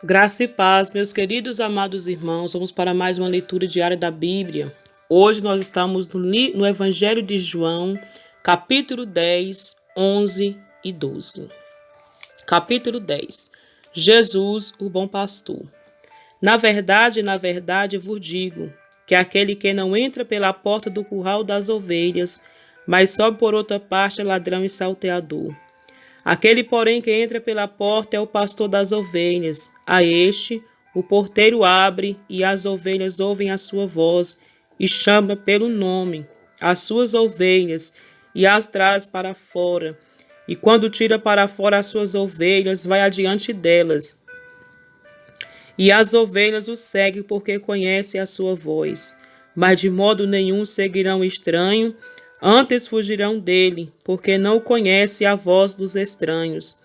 Graça e paz, meus queridos amados irmãos, vamos para mais uma leitura diária da Bíblia. Hoje nós estamos no Evangelho de João, capítulo 10, 11 e 12. Capítulo 10. Jesus, o bom pastor. Na verdade vos digo, que aquele que não entra pela porta do curral das ovelhas, mas sobe por outra parte é ladrão e salteador. Aquele, porém, que entra pela porta é o pastor das ovelhas. A este, o porteiro abre, e as ovelhas ouvem a sua voz, e chama pelo nome as suas ovelhas, e as traz para fora. E quando tira para fora as suas ovelhas, vai adiante delas. E as ovelhas o seguem, porque conhecem a sua voz. Mas de modo nenhum seguirão o estranho, antes fugirão dele, porque não conhece a voz dos estranhos.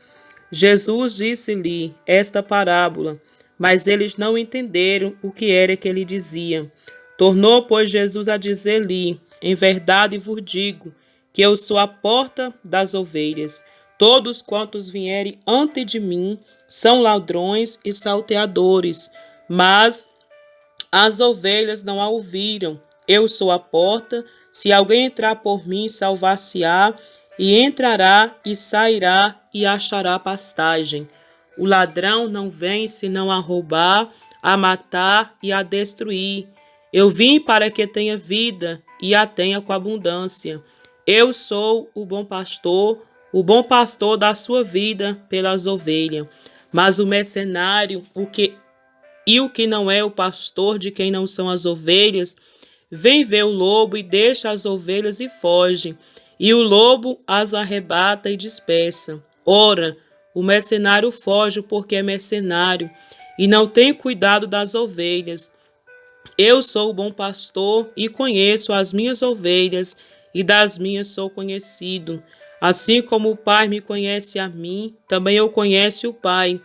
Jesus disse-lhe esta parábola, mas eles não entenderam o que era que ele dizia. Tornou, pois, Jesus a dizer-lhe: em verdade vos digo, que eu sou a porta das ovelhas. Todos quantos vierem ante de mim são ladrões e salteadores, mas as ovelhas não a ouviram. Eu sou a porta. Se alguém entrar por mim, salvar-se-á, e entrará e sairá e achará pastagem. O ladrão não vem senão a roubar, a matar e a destruir. Eu vim para que tenha vida e a tenha com abundância. Eu sou o bom pastor dá sua vida pelas ovelhas. Mas o mercenário, o que não é o pastor, de quem não são as ovelhas, vem ver o lobo e deixa as ovelhas e foge, e o lobo as arrebata e dispersa. Ora, o mercenário foge porque é mercenário, e não tem cuidado das ovelhas. Eu sou o bom pastor e conheço as minhas ovelhas, e das minhas sou conhecido. Assim como o Pai me conhece a mim, também eu conheço o Pai,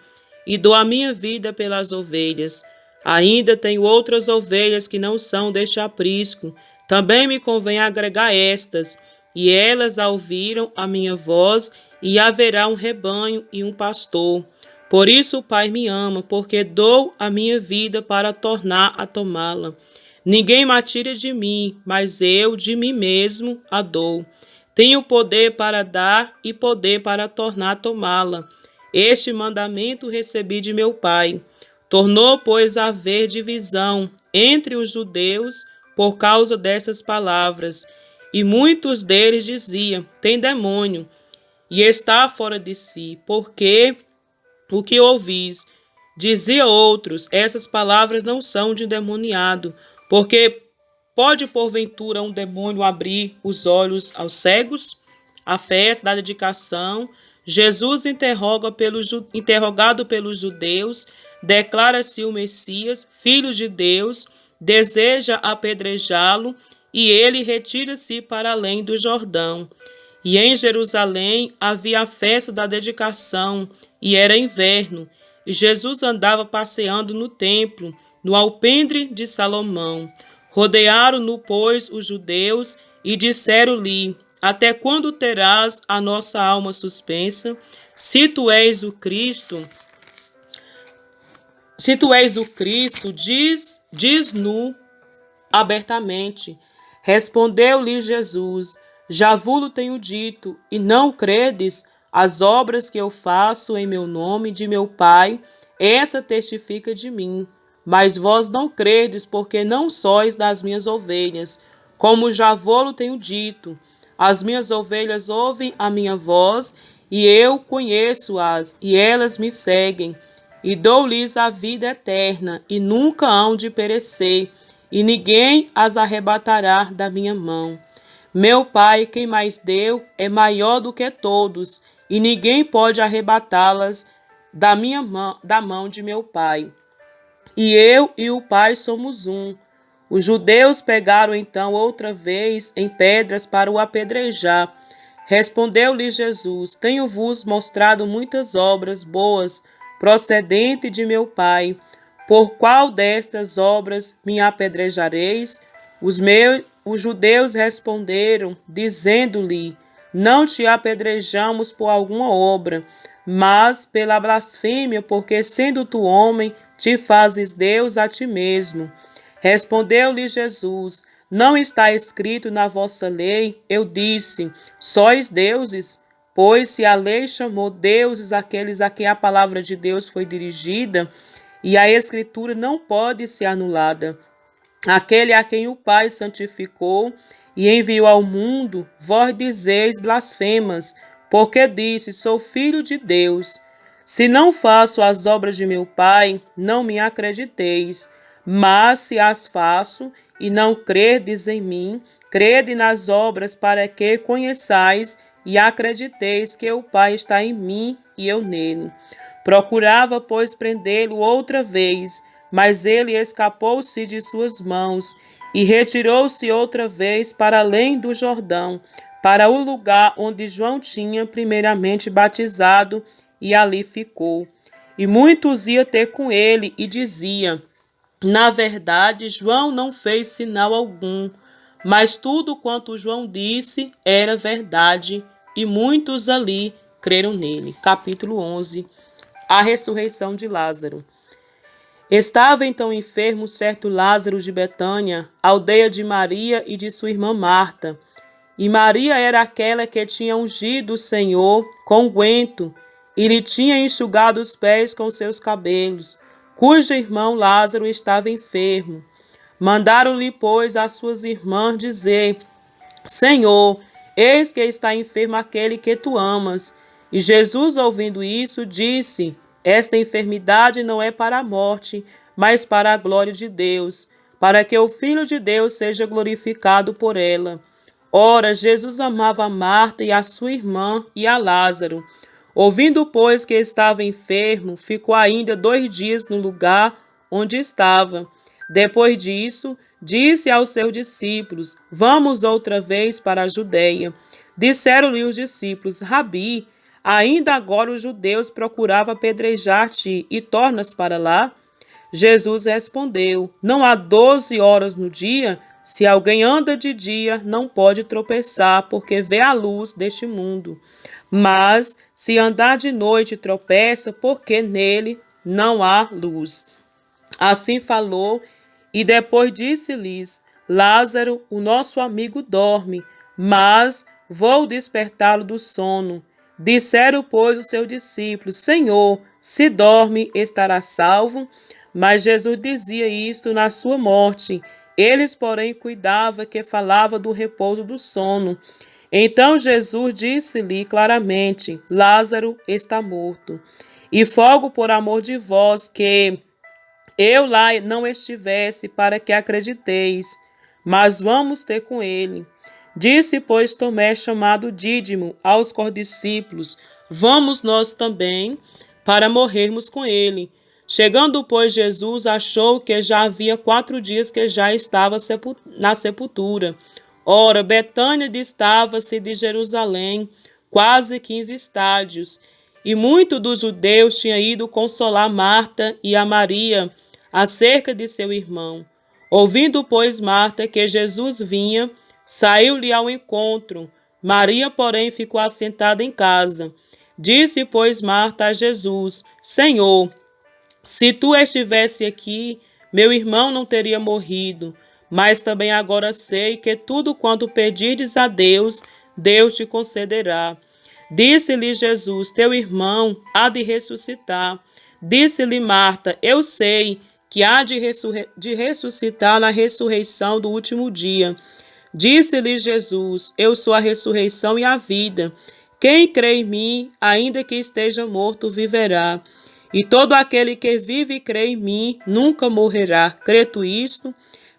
e dou a minha vida pelas ovelhas. Ainda tenho outras ovelhas que não são deste aprisco. Também me convém agregar estas, e elas ouviram a minha voz, e haverá um rebanho e um pastor. Por isso o Pai me ama, porque dou a minha vida para tornar a tomá-la. Ninguém me tira de mim, mas eu de mim mesmo a dou. Tenho poder para dar e poder para tornar a tomá-la. Este mandamento recebi de meu Pai. Tornou, pois, a haver divisão entre os judeus por causa dessas palavras. E muitos deles diziam: tem demônio, e está fora de si, porque o que ouvis? Dizia outros: essas palavras não são de endemoniado, porque pode porventura um demônio abrir os olhos aos cegos? A festa da dedicação. Jesus interrogado pelos judeus, declara-se o Messias, filho de Deus, deseja apedrejá-lo, e ele retira-se para além do Jordão. E em Jerusalém havia a festa da dedicação, e era inverno, e Jesus andava passeando no templo, no alpendre de Salomão. Rodearam-no, pois, os judeus, e disseram-lhe: até quando terás a nossa alma suspensa? Se tu és o Cristo, diz-no abertamente. Respondeu-lhe Jesus: já vos tenho dito, e não credes? As obras que eu faço em meu nome, de meu Pai, essa testifica de mim. Mas vós não credes, porque não sois das minhas ovelhas. Como já vos tenho dito, as minhas ovelhas ouvem a minha voz, e eu conheço-as, e elas me seguem. E dou-lhes a vida eterna, e nunca hão de perecer, e ninguém as arrebatará da minha mão. Meu Pai, quem mais deu, é maior do que todos, e ninguém pode arrebatá-las da mão de meu Pai. E eu e o Pai somos um. Os judeus pegaram então outra vez em pedras para o apedrejar. Respondeu-lhe Jesus: tenho-vos mostrado muitas obras boas, procedente de meu Pai. Por qual destas obras me apedrejareis? Os judeus responderam, dizendo-lhe: não te apedrejamos por alguma obra, mas pela blasfêmia, porque sendo tu homem, te fazes Deus a ti mesmo. Respondeu-lhe Jesus: Não está escrito na vossa lei? Eu disse: Sois deuses? Pois se a lei chamou deuses aqueles a quem a palavra de Deus foi dirigida, e a Escritura não pode ser anulada. Aquele a quem o Pai santificou e enviou ao mundo, vós dizeis blasfemas, porque disse: Sou filho de Deus. Se não faço as obras de meu Pai, não me acrediteis. Mas se as faço e não crerdes em mim, crede nas obras para que conheçais e acrediteis que o Pai está em mim e eu nele. Procurava, pois, prendê-lo outra vez, mas ele escapou-se de suas mãos e retirou-se outra vez para além do Jordão, para o lugar onde João tinha primeiramente batizado, e ali ficou. E muitos iam ter com ele e diziam: Na verdade, João não fez sinal algum, mas tudo quanto João disse era verdade, e muitos ali creram nele. Capítulo 11. A ressurreição de Lázaro. Estava então enfermo certo Lázaro de Betânia, aldeia de Maria e de sua irmã Marta. E Maria era aquela que tinha ungido o Senhor com unguento e lhe tinha enxugado os pés com seus cabelos, cujo irmão Lázaro estava enfermo. Mandaram-lhe, pois, as suas irmãs dizer: Senhor, eis que está enfermo aquele que tu amas. E Jesus, ouvindo isso, disse: Esta enfermidade não é para a morte, mas para a glória de Deus, para que o Filho de Deus seja glorificado por ela. Ora, Jesus amava a Marta e a sua irmã e a Lázaro. Ouvindo, pois, que estava enfermo, ficou ainda 2 dias no lugar onde estava. Depois disso, disse aos seus discípulos: Vamos outra vez para a Judeia. Disseram-lhe os discípulos: Rabi, ainda agora os judeus procuravam apedrejar-te e tornas para lá? Jesus respondeu: Não há 12 horas no dia? Se alguém anda de dia, não pode tropeçar, porque vê a luz deste mundo. Mas se andar de noite, tropeça, porque nele não há luz. Assim falou, e depois disse-lhes: Lázaro, o nosso amigo, dorme, mas vou despertá-lo do sono. Disseram, pois, os seus discípulos: Senhor, se dorme, estará salvo. Mas Jesus dizia isto na sua morte. Eles, porém, cuidavam que falava do repouso do sono. Então Jesus disse-lhe claramente: Lázaro está morto. E folgo por amor de vós que eu lá não estivesse, para que acrediteis, mas vamos ter com ele. Disse, pois, Tomé, chamado Dídimo, aos condiscípulos: Vamos nós também, para morrermos com ele. Chegando, pois, Jesus achou que já havia 4 dias que já estava na sepultura. Ora, Betânia distava-se de Jerusalém, quase 15 estádios, e muito dos judeus tinha ido consolar Marta e a Maria acerca de seu irmão. Ouvindo, pois, Marta que Jesus vinha, saiu-lhe ao encontro. Maria, porém, ficou assentada em casa. Disse, pois, Marta a Jesus: Senhor, se tu estivesse aqui, meu irmão não teria morrido. Mas também agora sei que tudo quanto pedirdes a Deus, Deus te concederá. Disse-lhe Jesus: Teu irmão há de ressuscitar. Disse-lhe Marta: Eu sei que há de ressuscitar na ressurreição do último dia. Disse-lhe Jesus: Eu sou a ressurreição e a vida. Quem crê em mim, ainda que esteja morto, viverá. E todo aquele que vive e crê em mim nunca morrerá. Crê tu isto?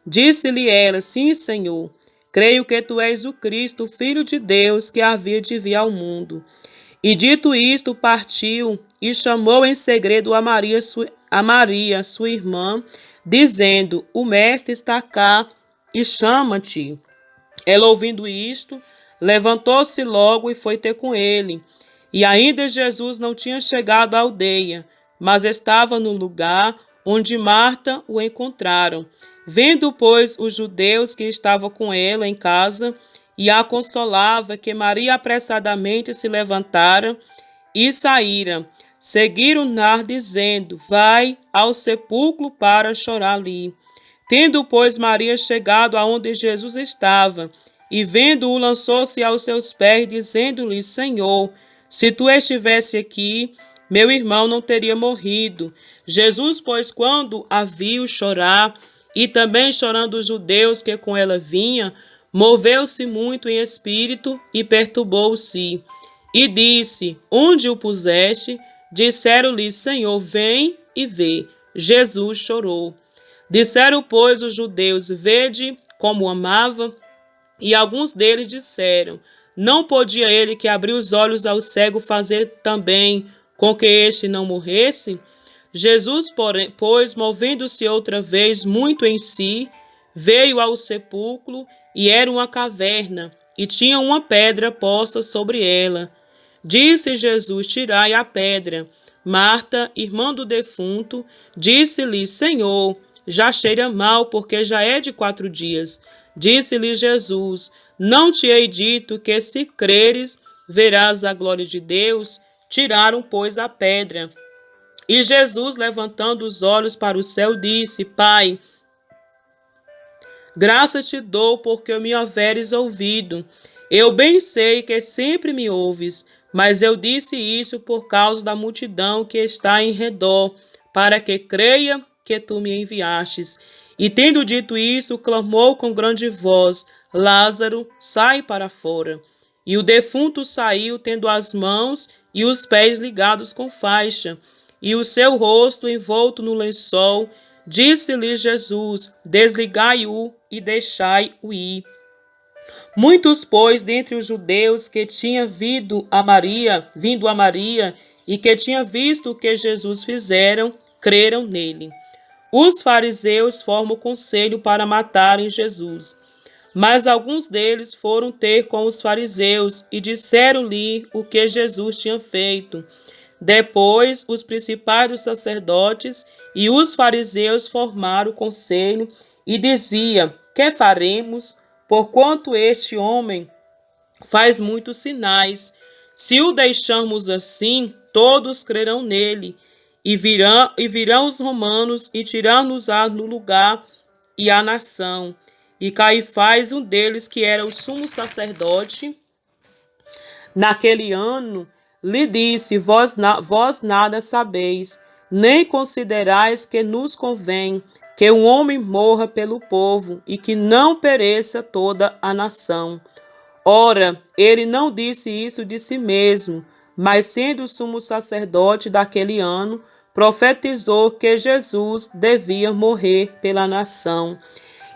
Disse-lhe ela: Sim, Senhor. Creio que tu és o Cristo, o Filho de Deus, que havia de vir ao mundo. E dito isto, partiu e chamou em segredo a Maria, sua irmã, dizendo: O mestre está cá e chama-te. Ela, ouvindo isto, levantou-se logo e foi ter com ele. E ainda Jesus não tinha chegado à aldeia, mas estava no lugar onde Marta o encontraram. Vendo, pois, os judeus que estavam com ela em casa, e a consolava, que Maria apressadamente se levantara e saíram. Seguiram-na, dizendo: vai ao sepulcro para chorar ali. Tendo, pois, Maria chegado aonde Jesus estava, e vendo-o, lançou-se aos seus pés, dizendo-lhe: Senhor, se tu estivesse aqui, meu irmão não teria morrido. Jesus, pois, quando a viu chorar, e também chorando os judeus que com ela vinham, moveu-se muito em espírito e perturbou-se. E disse: onde o puseste? Disseram-lhe: Senhor, vem e vê. Jesus chorou. Disseram, pois, os judeus: vede como o amava. E alguns deles disseram: não podia ele que abriu os olhos ao cego fazer também com que este não morresse? Jesus, porém, pois, movendo-se outra vez muito em si, veio ao sepulcro, e era uma caverna, e tinha uma pedra posta sobre ela. Disse Jesus: tirai a pedra. Marta, irmã do defunto, disse-lhe: Senhor, já cheira mal, porque já é de 4 dias. Disse-lhe Jesus: não te hei dito que, se creres, verás a glória de Deus? Tiraram, pois, a pedra. E Jesus, levantando os olhos para o céu, disse: Pai, graças te dou porque me haveres ouvido. Eu bem sei que sempre me ouves, mas eu disse isso por causa da multidão que está em redor, para que creia que tu me enviastes. E tendo dito isso, clamou com grande voz: Lázaro, sai para fora. E o defunto saiu, tendo as mãos e os pés ligados com faixa, e o seu rosto envolto no lençol. Disse-lhe Jesus: desligai-o e deixai-o ir. Muitos, pois, dentre os judeus que tinham vindo a Maria e que tinham visto o que Jesus fizeram, creram nele. Os fariseus formam conselho para matarem Jesus. Mas alguns deles foram ter com os fariseus e disseram-lhe o que Jesus tinha feito. Depois, os principais dos sacerdotes e os fariseus formaram o conselho e diziam: que faremos? Porquanto este homem faz muitos sinais. Se o deixarmos assim, todos crerão nele, e virão os romanos e tirar-nos-á no lugar e a nação. E Caifás, um deles, que era o sumo sacerdote, naquele ano, lhe disse: vós nada sabeis, nem considerais que nos convém que um homem morra pelo povo e que não pereça toda a nação. Ora, ele não disse isso de si mesmo, mas sendo o sumo sacerdote daquele ano, profetizou que Jesus devia morrer pela nação.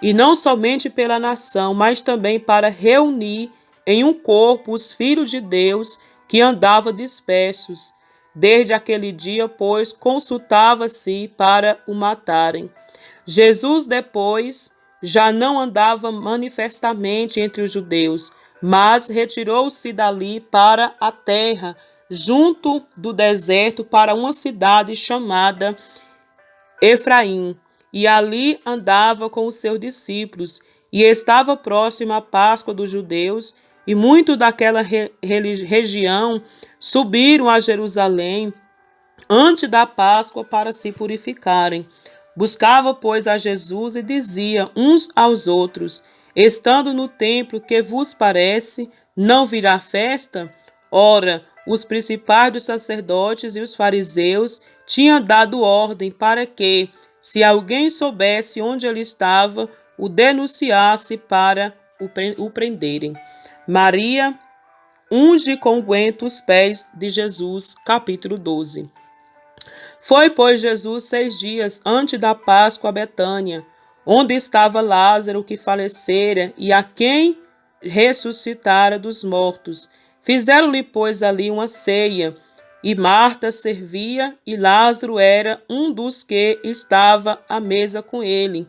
E não somente pela nação, mas também para reunir em um corpo os filhos de Deus que andavam dispersos. Desde aquele dia, pois, consultava-se para o matarem. Jesus, depois, já não andava manifestamente entre os judeus, mas retirou-se dali para a terra, junto do deserto, para uma cidade chamada Efraim, e ali andava com os seus discípulos, e estava próxima a Páscoa dos judeus, e muitos daquela região subiram a Jerusalém antes da Páscoa para se purificarem. Buscava, pois, a Jesus e dizia uns aos outros: estando no templo, que vos parece? Não virá festa? Ora, os principais dos sacerdotes e os fariseus tinham dado ordem para que, se alguém soubesse onde ele estava, o denunciasse para o prenderem. Maria unge com unguento os pés de Jesus, capítulo 12. Foi, pois, Jesus 6 dias antes da Páscoa a Betânia, onde estava Lázaro, que falecera, e a quem ressuscitara dos mortos. Fizeram-lhe, pois, ali uma ceia, e Marta servia, e Lázaro era um dos que estava à mesa com ele.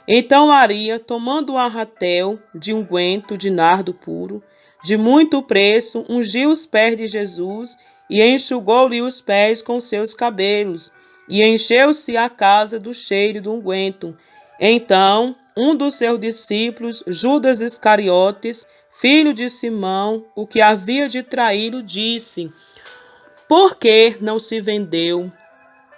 Então Maria, tomando um arratel de unguento de nardo puro, de muito preço, ungiu os pés de Jesus e enxugou-lhe os pés com seus cabelos, e encheu-se a casa do cheiro do unguento. Então, um dos seus discípulos, Judas Iscariotes, filho de Simão, o que havia de traí-lo, disse: Por que não se vendeu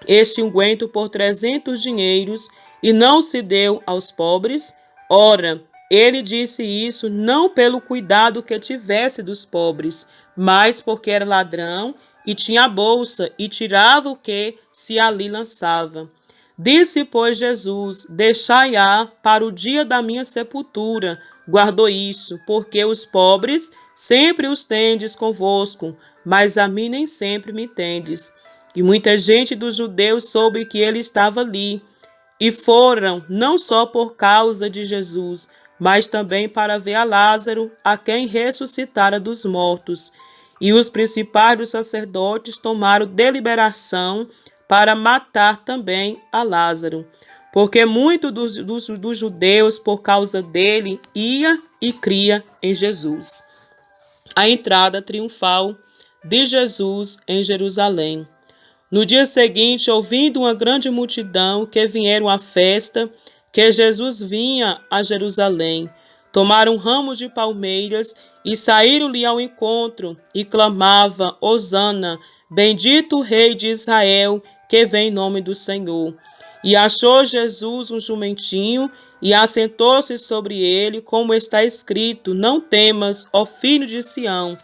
este unguento por 300 dinheiros e não se deu aos pobres? Ora, ele disse isso não pelo cuidado que tivesse dos pobres, mas porque era ladrão e tinha a bolsa e tirava o que se ali lançava. Disse, pois, Jesus: deixai-a para o dia da minha sepultura. Guardou isso, porque os pobres sempre os tendes convosco, mas a mim nem sempre me tendes. E muita gente dos judeus soube que ele estava ali, e foram não só por causa de Jesus, mas também para ver a Lázaro, a quem ressuscitara dos mortos. E os principais dos sacerdotes tomaram deliberação para matar também a Lázaro, porque muito dos judeus, por causa dele, ia e cria em Jesus. A entrada triunfal de Jesus em Jerusalém. No dia seguinte, ouvindo uma grande multidão que vieram à festa, que Jesus vinha a Jerusalém, tomaram ramos de palmeiras e saíram-lhe ao encontro, e clamavam: Hosana, bendito o Rei de Israel, que vem em nome do Senhor. E achou Jesus um jumentinho, e assentou-se sobre ele, como está escrito: não temas, ó filho de Sião,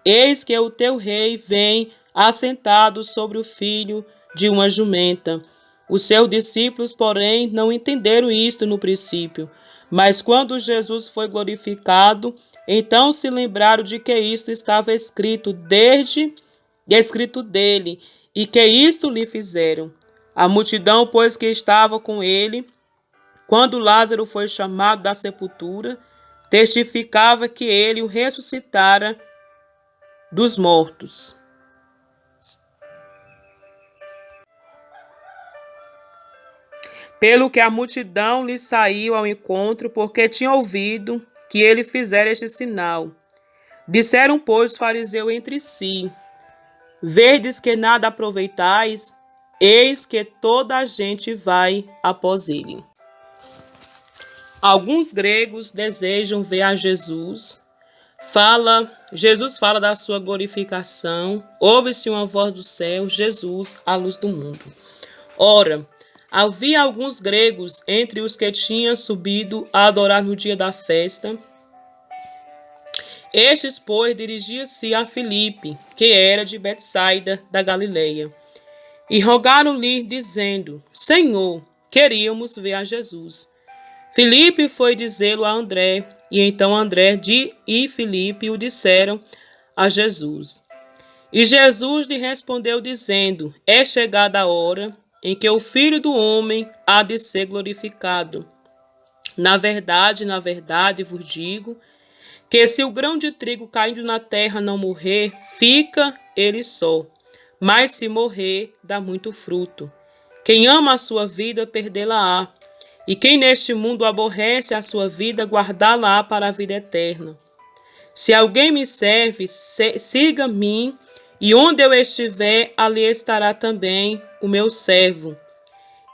eis que o teu rei vem assentado sobre o filho de uma jumenta. Os seus discípulos, porém, não entenderam isto no princípio. Mas quando Jesus foi glorificado, então se lembraram de que isto estava escrito dele, e que isto lhe fizeram. A multidão, pois, que estava com ele, quando Lázaro foi chamado da sepultura, testificava que ele o ressuscitara dos mortos. Pelo que a multidão lhe saiu ao encontro, porque tinha ouvido que ele fizera este sinal. Disseram, pois, os fariseus entre si: vedes que nada aproveitais, eis que toda a gente vai após ele. Alguns gregos desejam ver a Jesus. Jesus fala da sua glorificação. Ouve-se uma voz do céu: Jesus, a luz do mundo. Ora, havia alguns gregos entre os que tinham subido a adorar no dia da festa. Estes, pois, dirigiam-se a Filipe, que era de Betsaida, da Galileia, e rogaram-lhe, dizendo: Senhor, queríamos ver a Jesus. Filipe foi dizê-lo a André, e então André e Filipe o disseram a Jesus. E Jesus lhe respondeu, dizendo: é chegada a hora em que o Filho do Homem há de ser glorificado. Na verdade vos digo, que se o grão de trigo caindo na terra não morrer, fica ele só, mas se morrer, dá muito fruto. Quem ama a sua vida, perdê-la-á, e quem neste mundo aborrece a sua vida, guardá-la-á para a vida eterna. Se alguém me serve, siga-me, e onde eu estiver, ali estará também o meu servo.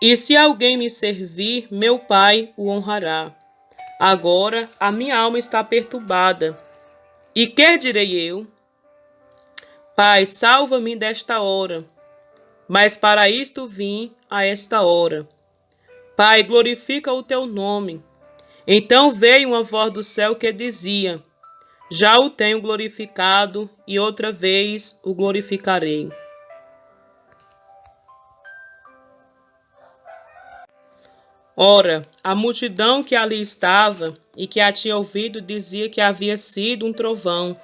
E se alguém me servir, meu Pai o honrará. Agora a minha alma está perturbada. E que direi eu? Pai, salva-me desta hora. Mas para isto vim a esta hora. Pai, glorifica o teu nome. Então veio uma voz do céu que dizia: já o tenho glorificado, e outra vez o glorificarei. Ora, a multidão que ali estava e que a tinha ouvido dizia que havia sido um trovão.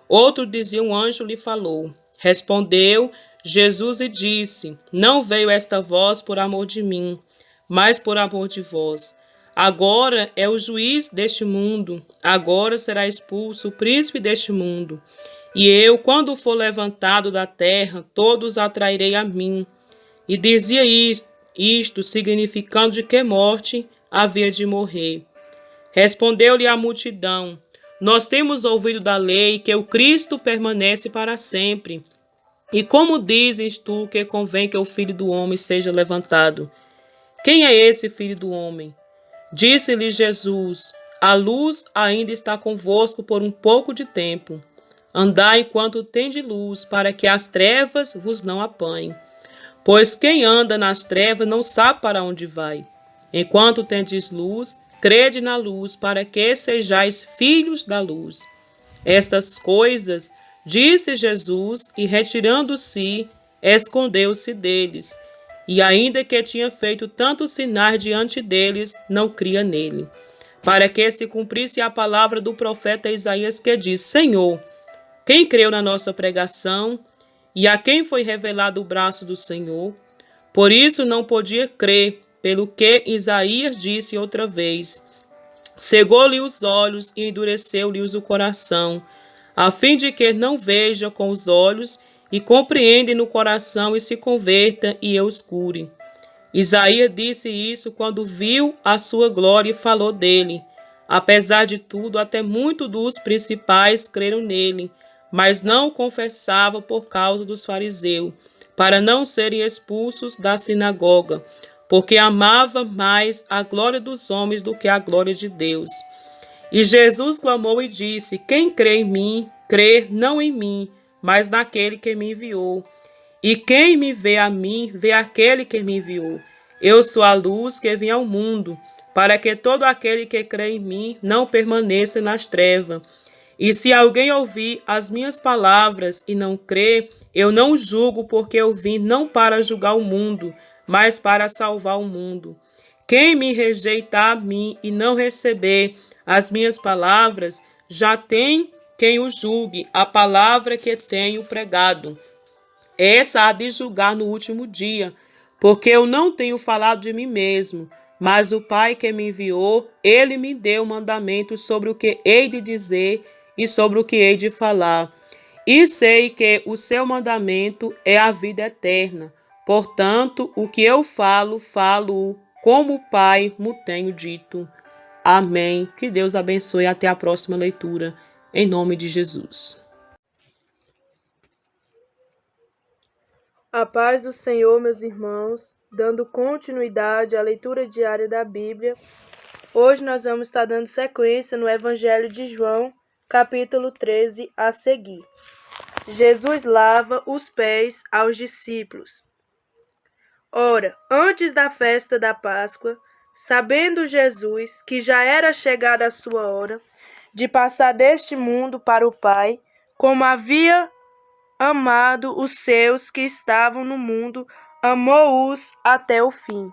Outro dizia: um anjo lhe falou. Respondeu Jesus e disse: não veio esta voz por amor de mim, mas por amor de vós. Agora é o juiz deste mundo, agora será expulso o príncipe deste mundo. E eu, quando for levantado da terra, todos atrairei a mim. E dizia isto significando de que morte havia de morrer. Respondeu-lhe a multidão: nós temos ouvido da lei que o Cristo permanece para sempre. E como dizes tu que convém que o Filho do Homem seja levantado? Quem é esse Filho do Homem? Disse-lhe Jesus: a luz ainda está convosco por um pouco de tempo. Andai enquanto tendes luz, para que as trevas vos não apanhem. Pois quem anda nas trevas não sabe para onde vai. Enquanto tendes luz, crede na luz, para que sejais filhos da luz. Estas coisas disse Jesus, e retirando-se, escondeu-se deles. E ainda que tinha feito tantos sinais diante deles, não cria nele. Para que se cumprisse a palavra do profeta Isaías, que diz: Senhor, quem creu na nossa pregação, e a quem foi revelado o braço do Senhor? Por isso não podia crer, pelo que Isaías disse outra vez: cegou-lhe os olhos e endureceu-lhe o coração, a fim de que não veja com os olhos e compreenda no coração e se converta e eu os cure. Isaías disse isso quando viu a sua glória e falou dele. Apesar de tudo, até muitos dos principais creram nele, mas não o confessavam por causa dos fariseus, para não serem expulsos da sinagoga, porque amava mais a glória dos homens do que a glória de Deus. E Jesus clamou e disse: quem crê em mim, crê não em mim, mas naquele que me enviou. E quem me vê a mim, vê aquele que me enviou. Eu sou a luz que vem ao mundo, para que todo aquele que crê em mim não permaneça nas trevas. E se alguém ouvir as minhas palavras e não crê, eu não julgo, porque eu vim não para julgar o mundo, mas para salvar o mundo. Quem me rejeitar a mim e não receber as minhas palavras, já tem quem o julgue, a palavra que tenho pregado. Essa há de julgar no último dia, porque eu não tenho falado de mim mesmo, mas o Pai que me enviou, ele me deu mandamentos sobre o que hei de dizer e sobre o que hei de falar. E sei que o seu mandamento é a vida eterna. Portanto, o que eu falo, falo como o Pai me tenho dito. Amém. Que Deus abençoe. Até a próxima leitura. Em nome de Jesus. A paz do Senhor, meus irmãos, dando continuidade à leitura diária da Bíblia. Hoje nós vamos estar dando sequência no Evangelho de João, capítulo 13, a seguir. Jesus lava os pés aos discípulos. Ora, antes da festa da Páscoa, sabendo Jesus que já era chegada a sua hora de passar deste mundo para o Pai, como havia amado os seus que estavam no mundo, amou-os até o fim.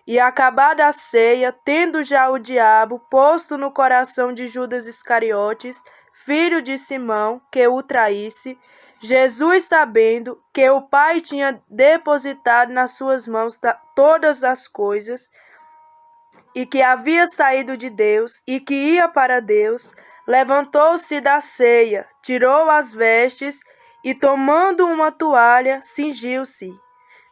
E acabada a ceia, tendo já o diabo posto no coração de Judas Iscariotes, filho de Simão, que o traísse, Jesus, sabendo que o Pai tinha depositado nas suas mãos todas as coisas, e que havia saído de Deus, e que ia para Deus, levantou-se da ceia, tirou as vestes, e tomando uma toalha, cingiu-se.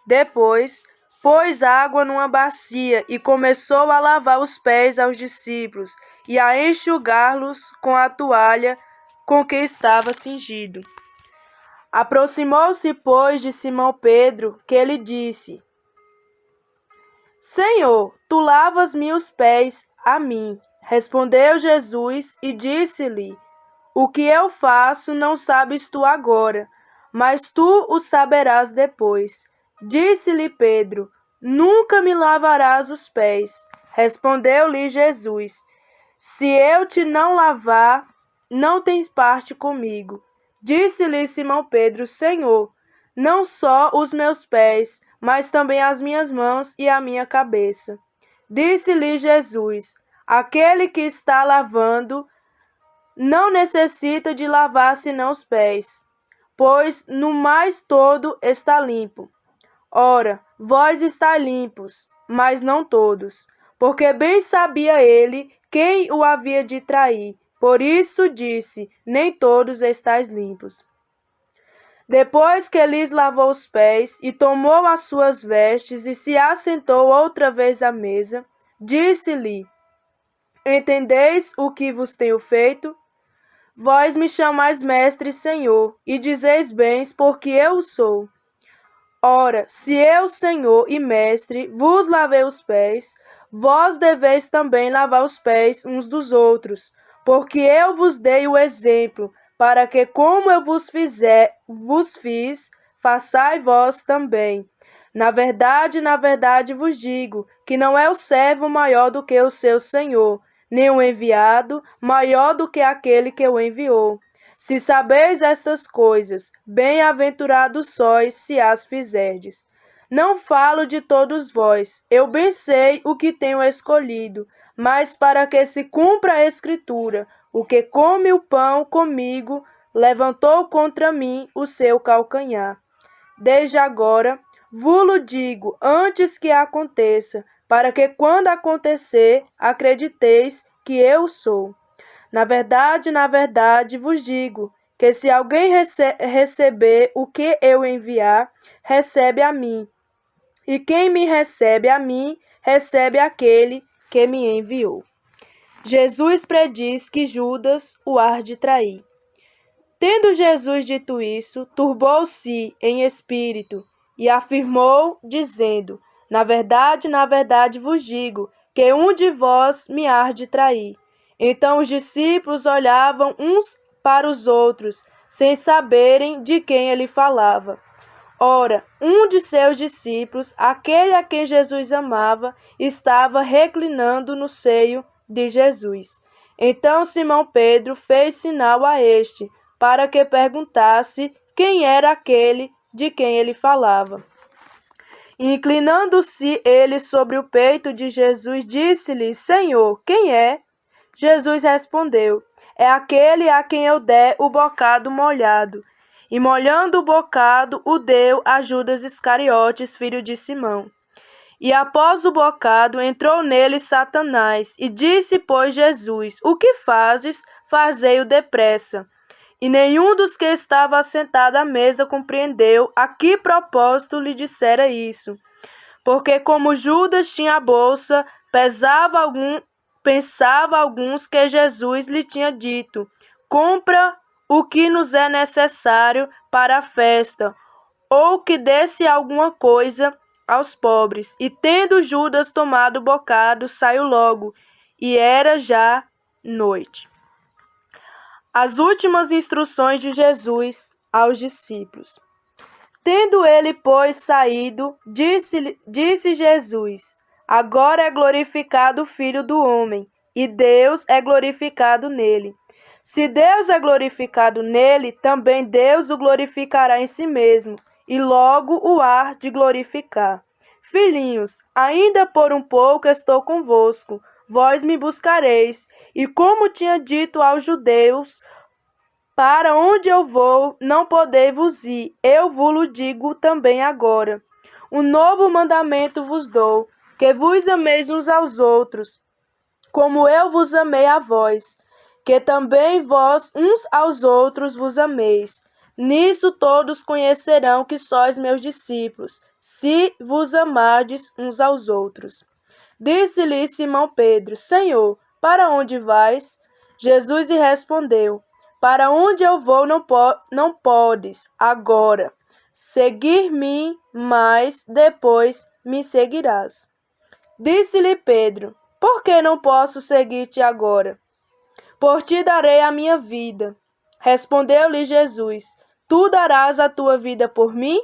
Depois, pôs água numa bacia e começou a lavar os pés aos discípulos e a enxugá-los com a toalha com que estava cingido. Aproximou-se, pois, de Simão Pedro, que lhe disse: Senhor, tu lavas-me os pés a mim. Respondeu Jesus e disse-lhe: O que eu faço não sabes tu agora, mas tu o saberás depois. Disse-lhe Pedro: Nunca me lavarás os pés. Respondeu-lhe Jesus: Se eu te não lavar, não tens parte comigo. Disse-lhe Simão Pedro: Senhor, não só os meus pés, mas também as minhas mãos e a minha cabeça. Disse-lhe Jesus: Aquele que está lavando não necessita de lavar senão os pés, pois no mais todo está limpo. Ora, vós estáis limpos, mas não todos, porque bem sabia ele quem o havia de trair. Por isso disse: nem todos estáis limpos. Depois que lhes lavou os pés e tomou as suas vestes e se assentou outra vez à mesa, disse-lhe: Entendeis o que vos tenho feito? Vós me chamais mestre e senhor, e dizeis bens, porque eu o sou. Ora, se eu, Senhor e Mestre, vos lavei os pés, vós deveis também lavar os pés uns dos outros, porque eu vos dei o exemplo, para que, como eu vos fiz, façai vós também. Na verdade vos digo, que não é o servo maior do que o seu senhor, nem o enviado maior do que aquele que o enviou. Se sabeis estas coisas, bem-aventurados sois se as fizerdes. Não falo de todos vós, eu bem sei o que tenho escolhido, mas para que se cumpra a Escritura, o que come o pão comigo, levantou contra mim o seu calcanhar. Desde agora, vulo digo, antes que aconteça, para que quando acontecer, acrediteis que eu sou. Na verdade vos digo, que se alguém receber o que eu enviar, recebe a mim. E quem me recebe a mim, recebe aquele que me enviou. Jesus prediz que Judas o há de trair. Tendo Jesus dito isso, turbou-se em espírito e afirmou, dizendo: na verdade vos digo, que um de vós me há de trair. Então os discípulos olhavam uns para os outros, sem saberem de quem ele falava. Ora, um de seus discípulos, aquele a quem Jesus amava, estava reclinando no seio de Jesus. Então Simão Pedro fez sinal a este, para que perguntasse quem era aquele de quem ele falava. Inclinando-se ele sobre o peito de Jesus, disse-lhe: Senhor, quem é? Jesus respondeu: é aquele a quem eu der o bocado molhado. E molhando o bocado, o deu a Judas Iscariotes, filho de Simão. E após o bocado, entrou nele Satanás, e disse, pois, Jesus: o que fazes? Fazei-o depressa. E nenhum dos que estava assentado à mesa compreendeu a que propósito lhe dissera isso. Porque como Judas tinha a bolsa, pensava alguns que Jesus lhe tinha dito: compra o que nos é necessário para a festa, ou que desse alguma coisa aos pobres. E tendo Judas tomado o bocado, saiu logo, e era já noite. As últimas instruções de Jesus aos discípulos. Tendo ele, pois, saído, disse Jesus: agora é glorificado o Filho do Homem, e Deus é glorificado nele. Se Deus é glorificado nele, também Deus o glorificará em si mesmo, e logo o há de glorificar. Filhinhos, ainda por um pouco estou convosco, vós me buscareis, e como tinha dito aos judeus, para onde eu vou, não podeis vos ir, eu vos digo também agora. Um novo mandamento vos dou, que vos ameis uns aos outros, como eu vos amei a vós, que também vós uns aos outros vos ameis. Nisso todos conhecerão que sois meus discípulos, se vos amardes uns aos outros. Disse-lhe Simão Pedro: Senhor, para onde vais? Jesus lhe respondeu: para onde eu vou não podes agora seguir-me, mas depois me seguirás. Disse-lhe Pedro: por que não posso seguir-te agora? Por ti darei a minha vida. Respondeu-lhe Jesus: tu darás a tua vida por mim?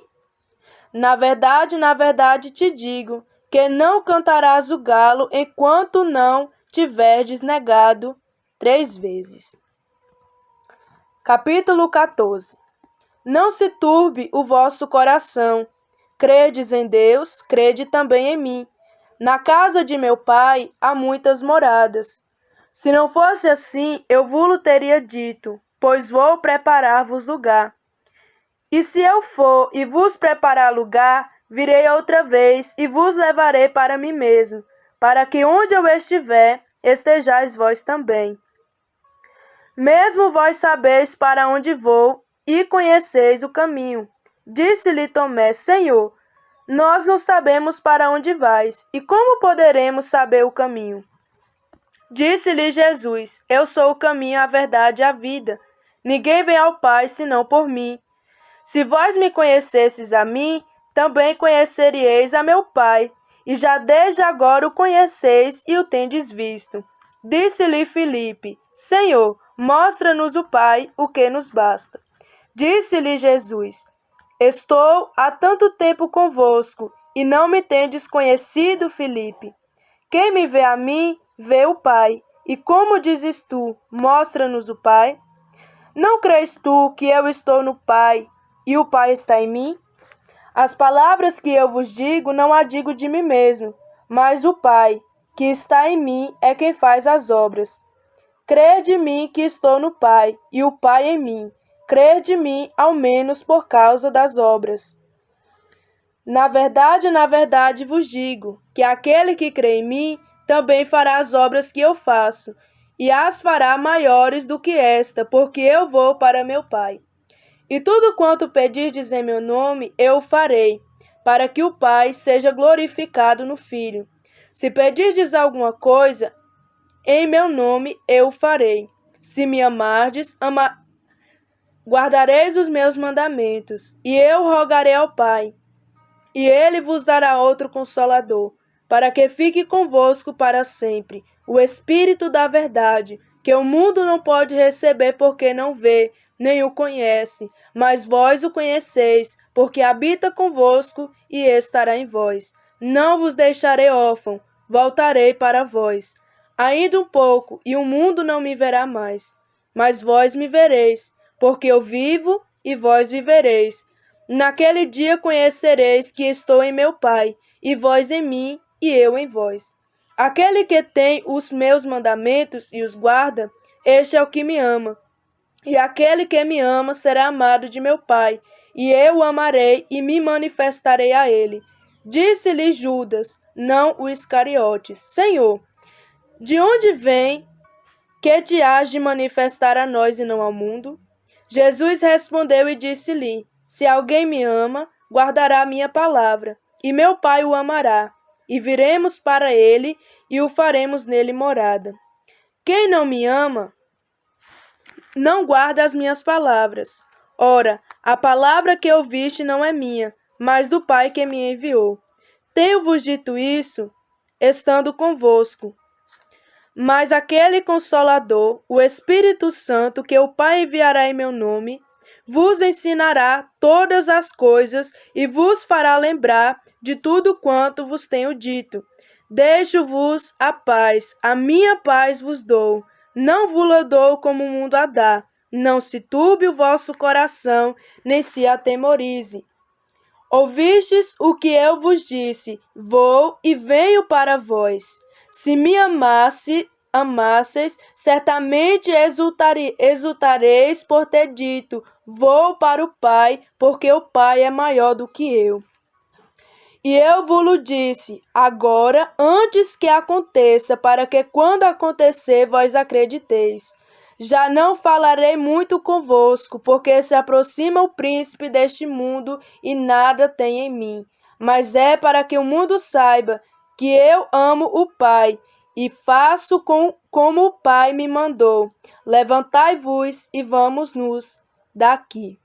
Na verdade te digo, que não cantarás o galo enquanto não tiverdes negado 3 vezes. Capítulo 14. Não se turbe o vosso coração. Credes em Deus, crede também em mim. Na casa de meu pai há muitas moradas. Se não fosse assim, eu vos teria dito, pois vou preparar-vos lugar. E se eu for e vos preparar lugar, virei outra vez e vos levarei para mim mesmo, para que onde eu estiver, estejais vós também. Mesmo vós sabeis para onde vou e conheceis o caminho. Disse-lhe Tomé: Senhor, nós não sabemos para onde vais, e como poderemos saber o caminho? Disse-lhe Jesus: eu sou o caminho, a verdade e a vida. Ninguém vem ao Pai senão por mim. Se vós me conhecesseis a mim, também conheceríeis a meu Pai, e já desde agora o conheceis e o tendes visto. Disse-lhe Filipe: Senhor, mostra-nos o Pai, o que nos basta. Disse-lhe Jesus: Estou há tanto tempo convosco, e não me tendes conhecido, Filipe. Quem me vê a mim, vê o Pai. E como dizes tu, mostra-nos o Pai? Não crês tu que eu estou no Pai, e o Pai está em mim? As palavras que eu vos digo, não as digo de mim mesmo, mas o Pai, que está em mim, é quem faz as obras. Crer de mim que estou no Pai, e o Pai em mim. Crer de mim, ao menos por causa das obras. Na verdade vos digo, que aquele que crê em mim, também fará as obras que eu faço, e as fará maiores do que esta, porque eu vou para meu Pai. E tudo quanto pedirdes em meu nome, eu o farei, para que o Pai seja glorificado no Filho. Se pedirdes alguma coisa, em meu nome eu o farei. Se me amardes, guardareis os meus mandamentos, e eu rogarei ao Pai, e ele vos dará outro Consolador, para que fique convosco para sempre, o Espírito da verdade, que o mundo não pode receber porque não vê, nem o conhece, mas vós o conheceis, porque habita convosco e estará em vós. Não vos deixarei órfão, voltarei para vós. Ainda um pouco, e o mundo não me verá mais, mas vós me vereis, porque eu vivo e vós vivereis. Naquele dia conhecereis que estou em meu Pai, e vós em mim, e eu em vós. Aquele que tem os meus mandamentos e os guarda, este é o que me ama. E aquele que me ama será amado de meu Pai, e eu o amarei e me manifestarei a ele. Disse-lhe Judas, não o Iscariotes: Senhor, de onde vem que te hás de manifestar a nós e não ao mundo? Jesus respondeu e disse-lhe: Se alguém me ama, guardará a minha palavra, e meu Pai o amará, e viremos para ele e o faremos nele morada. Quem não me ama, não guarda as minhas palavras. Ora, a palavra que ouviste não é minha, mas do Pai que me enviou. Tenho-vos dito isso, estando convosco. Mas aquele Consolador, o Espírito Santo, que o Pai enviará em meu nome, vos ensinará todas as coisas e vos fará lembrar de tudo quanto vos tenho dito. Deixo-vos a paz, a minha paz vos dou. Não vos dou como o mundo a dá. Não se turbe o vosso coração, nem se atemorize. Ouvistes o que eu vos disse, vou e venho para vós. Se me amasseis, certamente exultareis por ter dito, vou para o Pai, porque o Pai é maior do que eu. E eu vos-lo disse, agora, antes que aconteça, para que quando acontecer, vós acrediteis. Já não falarei muito convosco, porque se aproxima o príncipe deste mundo e nada tem em mim. Mas é para que o mundo saiba que eu amo o Pai e faço como o Pai me mandou. Levantai-vos e vamos-nos daqui.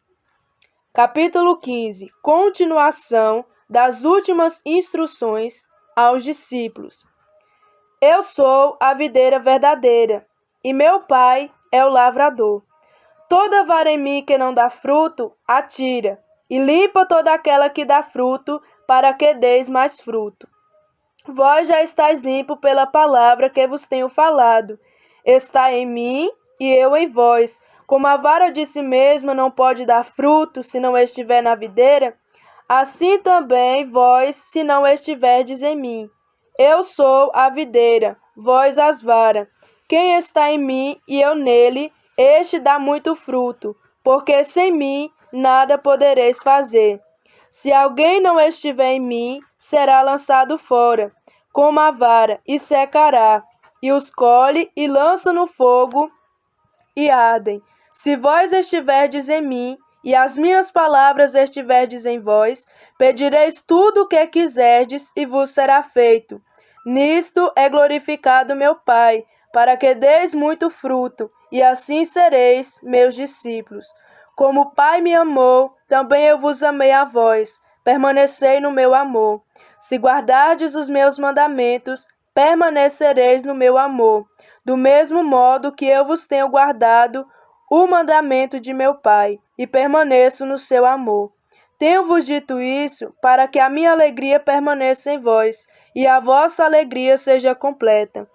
Capítulo 15. Continuação das últimas instruções aos discípulos. Eu sou a videira verdadeira, e meu Pai é o lavrador. Toda vara em mim que não dá fruto, atira, e limpa toda aquela que dá fruto, para que deis mais fruto. Vós já estáis limpo pela palavra que vos tenho falado. Está em mim e eu em vós. Como a vara de si mesma não pode dar fruto se não estiver na videira, assim também vós, se não estiverdes em mim. Eu sou a videira, vós as varas. Quem está em mim e eu nele, este dá muito fruto, porque sem mim nada podereis fazer. Se alguém não estiver em mim, será lançado fora, como a vara, e secará, e os colhe e lança no fogo, e ardem. Se vós estiverdes em mim, e as minhas palavras estiverdes em vós, pedireis tudo o que quiserdes, e vos será feito. Nisto é glorificado meu Pai, para que deis muito fruto, e assim sereis meus discípulos. Como o Pai me amou, também eu vos amei a vós. Permanecei no meu amor. Se guardardes os meus mandamentos, permanecereis no meu amor, do mesmo modo que eu vos tenho guardado o mandamento de meu Pai, e permaneço no seu amor. Tenho-vos dito isso para que a minha alegria permaneça em vós, e a vossa alegria seja completa.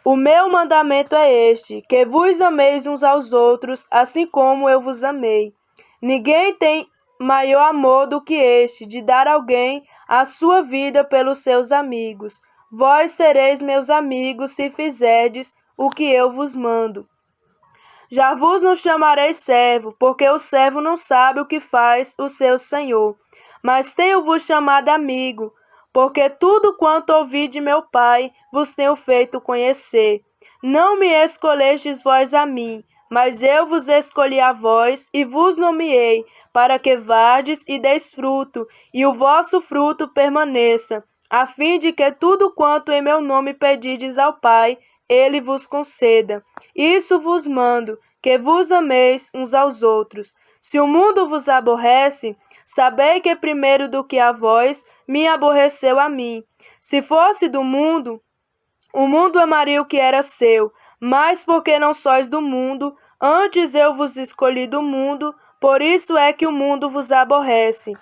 O meu mandamento é este, que vos ameis uns aos outros, assim como eu vos amei. Ninguém tem maior amor do que este, de dar alguém a sua vida pelos seus amigos. Vós sereis meus amigos se fizerdes o que eu vos mando. Já vos não chamarei servo, porque o servo não sabe o que faz o seu senhor. Mas tenho-vos chamado amigo, porque tudo quanto ouvi de meu Pai vos tenho feito conhecer. Não me escolhestes vós a mim, mas eu vos escolhi a vós e vos nomeei, para que vardes e deis fruto, e o vosso fruto permaneça, a fim de que tudo quanto em meu nome pedides ao Pai, ele vos conceda. Isso vos mando, que vos ameis uns aos outros. Se o mundo vos aborrece, sabei que primeiro do que a vós, me aborreceu a mim. Se fosse do mundo, o mundo amaria o que era seu, mas porque não sois do mundo, antes eu vos escolhi do mundo, por isso é que o mundo vos aborrece.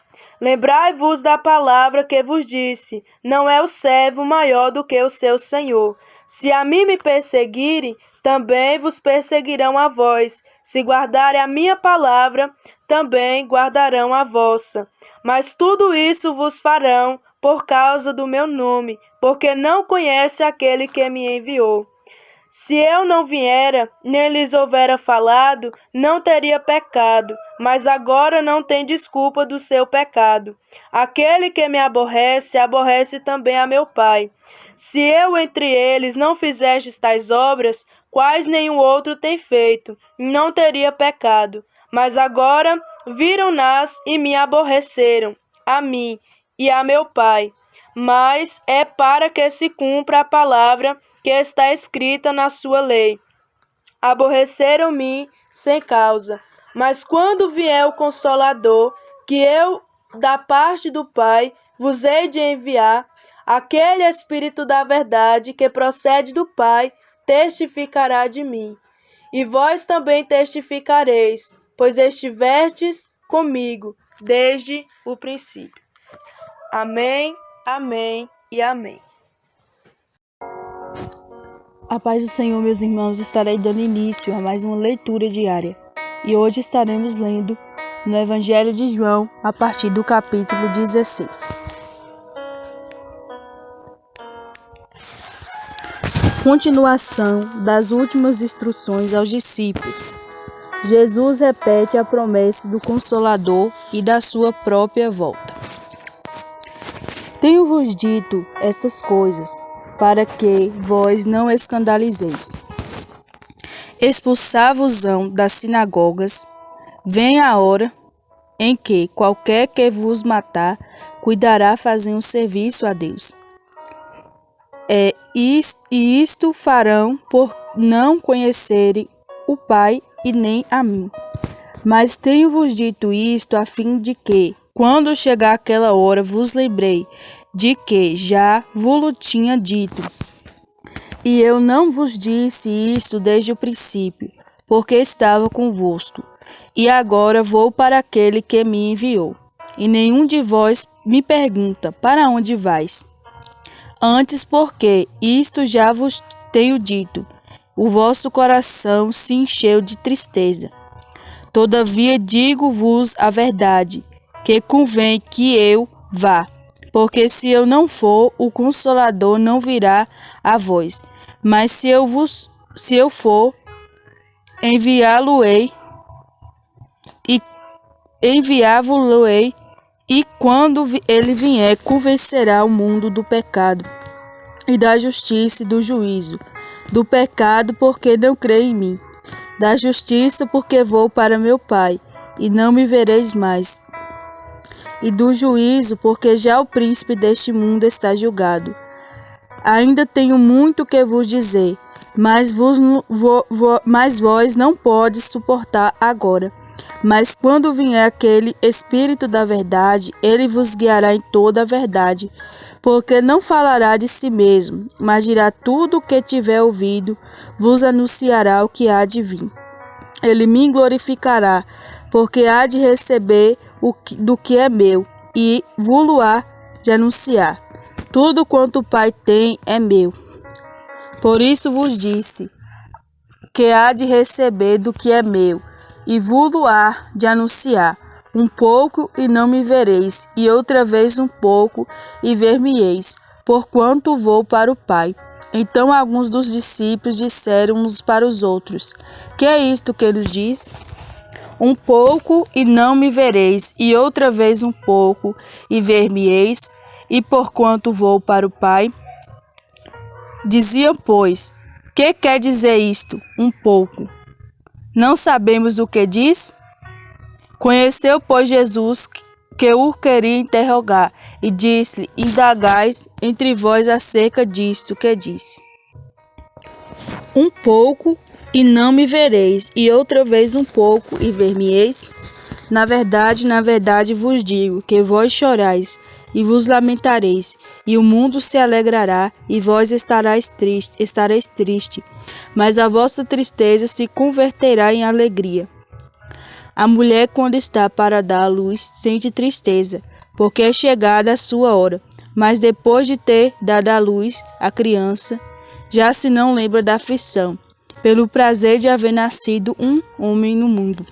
Lembrai-vos da palavra que vos disse, não é o servo maior do que o seu senhor. Se a mim me perseguirem, também vos perseguirão a vós. Se guardarem a minha palavra, também guardarão a vossa. Mas tudo isso vos farão por causa do meu nome, porque não conhece aquele que me enviou. Se eu não viera, nem lhes houvera falado, não teria pecado, mas agora não tem desculpa do seu pecado. Aquele que me aborrece, aborrece também a meu Pai. Se eu entre eles não fizestes tais obras, quais nenhum outro tem feito, não teria pecado. Mas agora viram-nas e me aborreceram, a mim e a meu Pai. Mas é para que se cumpra a palavra que está escrita na sua lei. Aborreceram-me sem causa. Mas quando vier o Consolador, que eu, da parte do Pai, vos hei de enviar, aquele Espírito da verdade que procede do Pai, testificará de mim. E vós também testificareis, pois estivestes comigo desde o princípio. Amém, amém e amém. A paz do Senhor, meus irmãos, estarei dando início a mais uma leitura diária. E hoje estaremos lendo no Evangelho de João, a partir do capítulo 16. Continuação das últimas instruções aos discípulos. Jesus repete a promessa do Consolador e da sua própria volta. Tenho-vos dito estas coisas, para que vós não escandalizeis. Expulsar-vos-ão das sinagogas, vem a hora em que qualquer que vos matar, cuidará fazer um serviço a Deus. E isto farão por não conhecerem o Pai e nem a mim. Mas tenho-vos dito isto a fim de que, quando chegar aquela hora, vos lembrei de que já vos tinha dito. E eu não vos disse isto desde o princípio, porque estava convosco. E agora vou para aquele que me enviou. E nenhum de vós me pergunta, para onde vais? Antes, porque isto já vos tenho dito, o vosso coração se encheu de tristeza. Todavia digo-vos a verdade, que convém que eu vá. Porque se eu não for, o Consolador não virá a vós. Mas se eu for, enviá-lo-ei, e quando ele vier, convencerá o mundo do pecado, e da justiça e do juízo. Do pecado, porque não crê em mim. Da justiça, porque vou para meu Pai, e não me vereis mais. E do juízo, porque já o príncipe deste mundo está julgado. Ainda tenho muito que vos dizer, mas vós não podes suportar agora. Mas quando vier aquele Espírito da verdade, ele vos guiará em toda a verdade, porque não falará de si mesmo, mas dirá tudo o que tiver ouvido, vos anunciará o que há de vir. Ele me glorificará, porque há de receber do que é meu, e vou-lo-á de anunciar. Tudo quanto o Pai tem é meu. Por isso vos disse, que há de receber do que é meu, e vou-lo-á de anunciar. Um pouco e não me vereis, e outra vez um pouco e ver-me-eis, porquanto vou para o Pai. Então alguns dos discípulos disseram uns para os outros: Que é isto que nos diz? Um pouco e não me vereis, e outra vez um pouco e ver-me-eis, e porquanto vou para o Pai? Diziam, pois, que quer dizer isto, um pouco? Não sabemos o que diz? Conheceu, pois, Jesus que o queria interrogar, e disse-lhe: Indagais entre vós acerca disto que disse. Um pouco e não me vereis, e outra vez um pouco e ver-me-eis? Na verdade vos digo que vós chorais e vos lamentareis, e o mundo se alegrará, e vós estareis triste, mas a vossa tristeza se converterá em alegria. A mulher, quando está para dar à luz, sente tristeza, porque é chegada a sua hora, mas depois de ter dado à luz a criança, já se não lembra da aflição, pelo prazer de haver nascido um homem no mundo.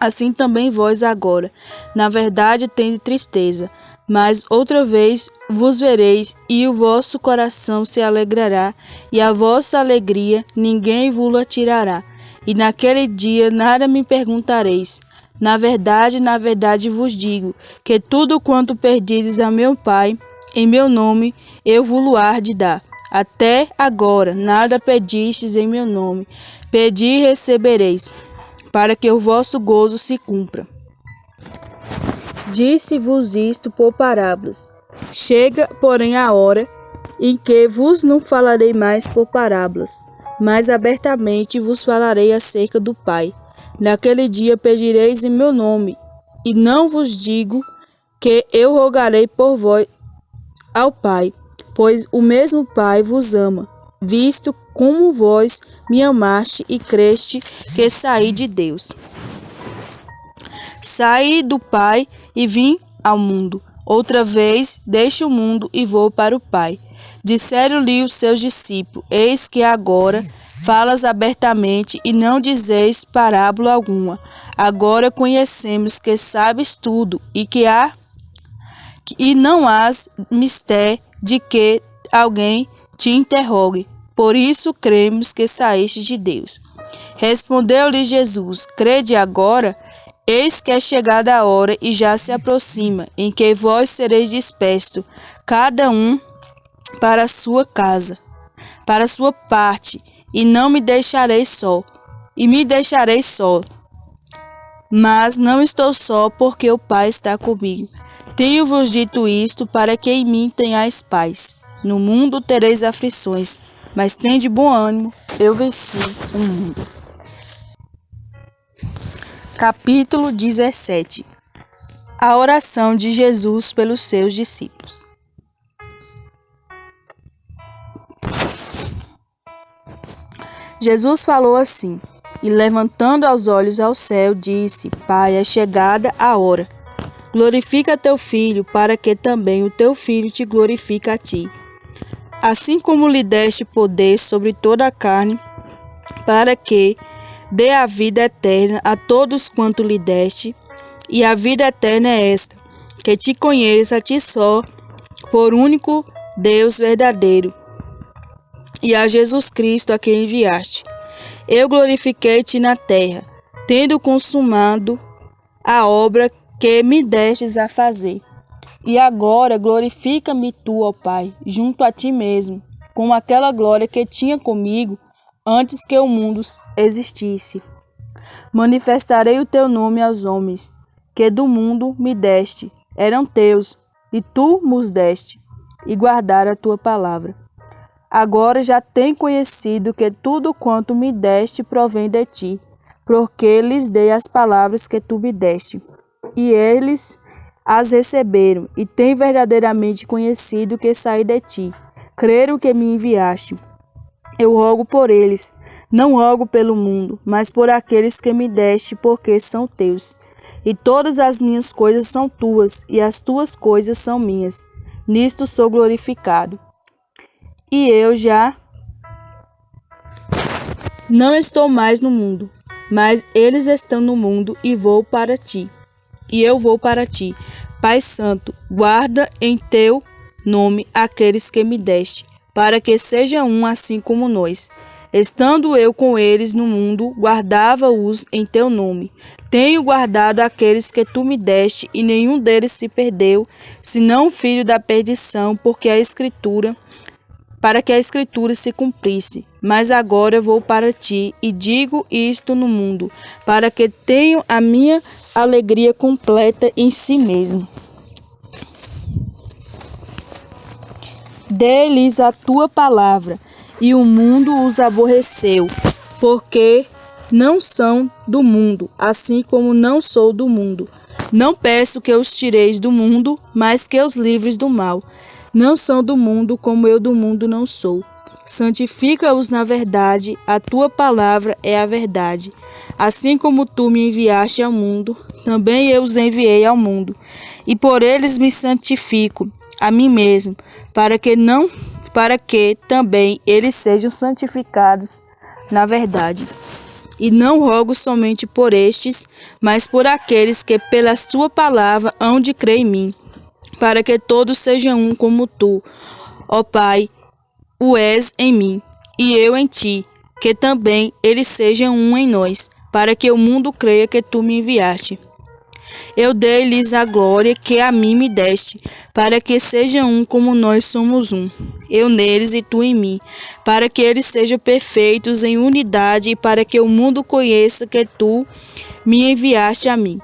Assim também vós agora, na verdade, tendes tristeza, mas outra vez vos vereis, e o vosso coração se alegrará, e a vossa alegria ninguém vos tirará. E naquele dia nada me perguntareis. Na verdade vos digo, que tudo quanto perdides a meu Pai, em meu nome, eu vos-lo-hei de dar. Até agora nada pedistes em meu nome. Pedi e recebereis, para que o vosso gozo se cumpra. Disse-vos isto por parábolas. Chega, porém, a hora em que vos não falarei mais por parábolas, mas abertamente vos falarei acerca do Pai. Naquele dia pedireis em meu nome, e não vos digo que eu rogarei por vós ao Pai, pois o mesmo Pai vos ama, visto como vós me amaste e creste que saí de Deus. Saí do Pai e vim ao mundo. Outra vez deixo o mundo e vou para o Pai. Disseram-lhe os seus discípulos: Eis que agora falas abertamente e não dizeis parábola alguma. Agora conhecemos que sabes tudo e não hás mistério de que alguém te interrogue. Por isso cremos que saíste de Deus. Respondeu-lhe Jesus: Crede agora? Eis que é chegada a hora e já se aproxima, em que vós sereis dispersos, cada um para a sua casa, para a sua parte, e me deixareis só. Mas não estou só, porque o Pai está comigo. Tenho-vos dito isto para que em mim tenhais paz. No mundo tereis aflições, mas tende bom ânimo, eu venci o mundo. Capítulo 17. A oração de Jesus pelos seus discípulos. Jesus falou assim, e levantando os olhos ao céu, disse: Pai, é chegada a hora. Glorifica teu Filho, para que também o teu Filho te glorifique a ti. Assim como lhe deste poder sobre toda a carne, para que dê a vida eterna a todos quanto lhe deste, e a vida eterna é esta, que te conheça a ti só, por único Deus verdadeiro, e a Jesus Cristo a quem enviaste. Eu glorifiquei-te na terra, tendo consumado a obra que me destes a fazer. E agora glorifica-me tu, ó Pai, junto a ti mesmo, com aquela glória que tinha comigo antes que o mundo existisse. Manifestarei o teu nome aos homens, que do mundo me deste, eram teus, e tu nos deste, e guardaram a tua palavra. Agora já tenho conhecido que tudo quanto me deste provém de ti, porque lhes dei as palavras que tu me deste, e eles as receberam, e têm verdadeiramente conhecido que saí de ti. Creram que me enviaste. Eu rogo por eles, não rogo pelo mundo, mas por aqueles que me deste, porque são teus. E todas as minhas coisas são tuas, e as tuas coisas são minhas. Nisto sou glorificado. E eu já não estou mais no mundo, mas eles estão no mundo, e vou para ti. E eu vou para ti. Pai Santo, guarda em teu nome aqueles que me deste, para que seja um assim como nós. Estando eu com eles no mundo, guardava-os em teu nome. Tenho guardado aqueles que tu me deste, e nenhum deles se perdeu, senão o filho da perdição, para que a Escritura se cumprisse. Mas agora vou para ti, e digo isto no mundo, para que tenham a minha alegria completa em si mesmo. Dê-lhes a tua palavra, e o mundo os aborreceu, porque não são do mundo, assim como não sou do mundo. Não peço que os tireis do mundo, mas que os livres do mal. Não são do mundo, como eu do mundo não sou. Santifica-os na verdade, a tua palavra é a verdade. Assim como tu me enviaste ao mundo, também eu os enviei ao mundo. E por eles me santifico a mim mesmo, para que também eles sejam santificados na verdade. E não rogo somente por estes, mas por aqueles que pela sua palavra hão de crer em mim, para que todos sejam um como tu, ó Pai, o és em mim, e eu em ti, que também eles sejam um em nós, para que o mundo creia que tu me enviaste. Eu dei-lhes a glória que a mim me deste, para que sejam um como nós somos um, eu neles e tu em mim, para que eles sejam perfeitos em unidade, e para que o mundo conheça que tu me enviaste a mim,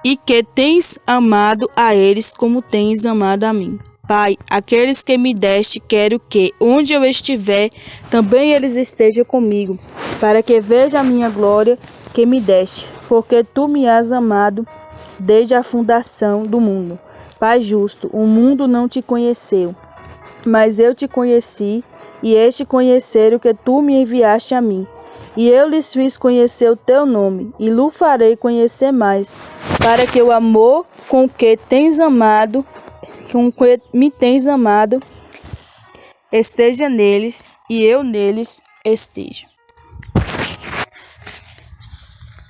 e que tens amado a eles como tens amado a mim. Pai, aqueles que me deste, quero que, onde eu estiver, também eles estejam comigo, para que veja a minha glória que me deste, porque tu me has amado desde a fundação do mundo. Pai justo, o mundo não te conheceu, mas eu te conheci, e este conheceram que tu me enviaste a mim. E eu lhes fiz conhecer o teu nome, e lhe farei conhecer mais, para que o amor com que me tens amado, esteja neles, e eu neles esteja.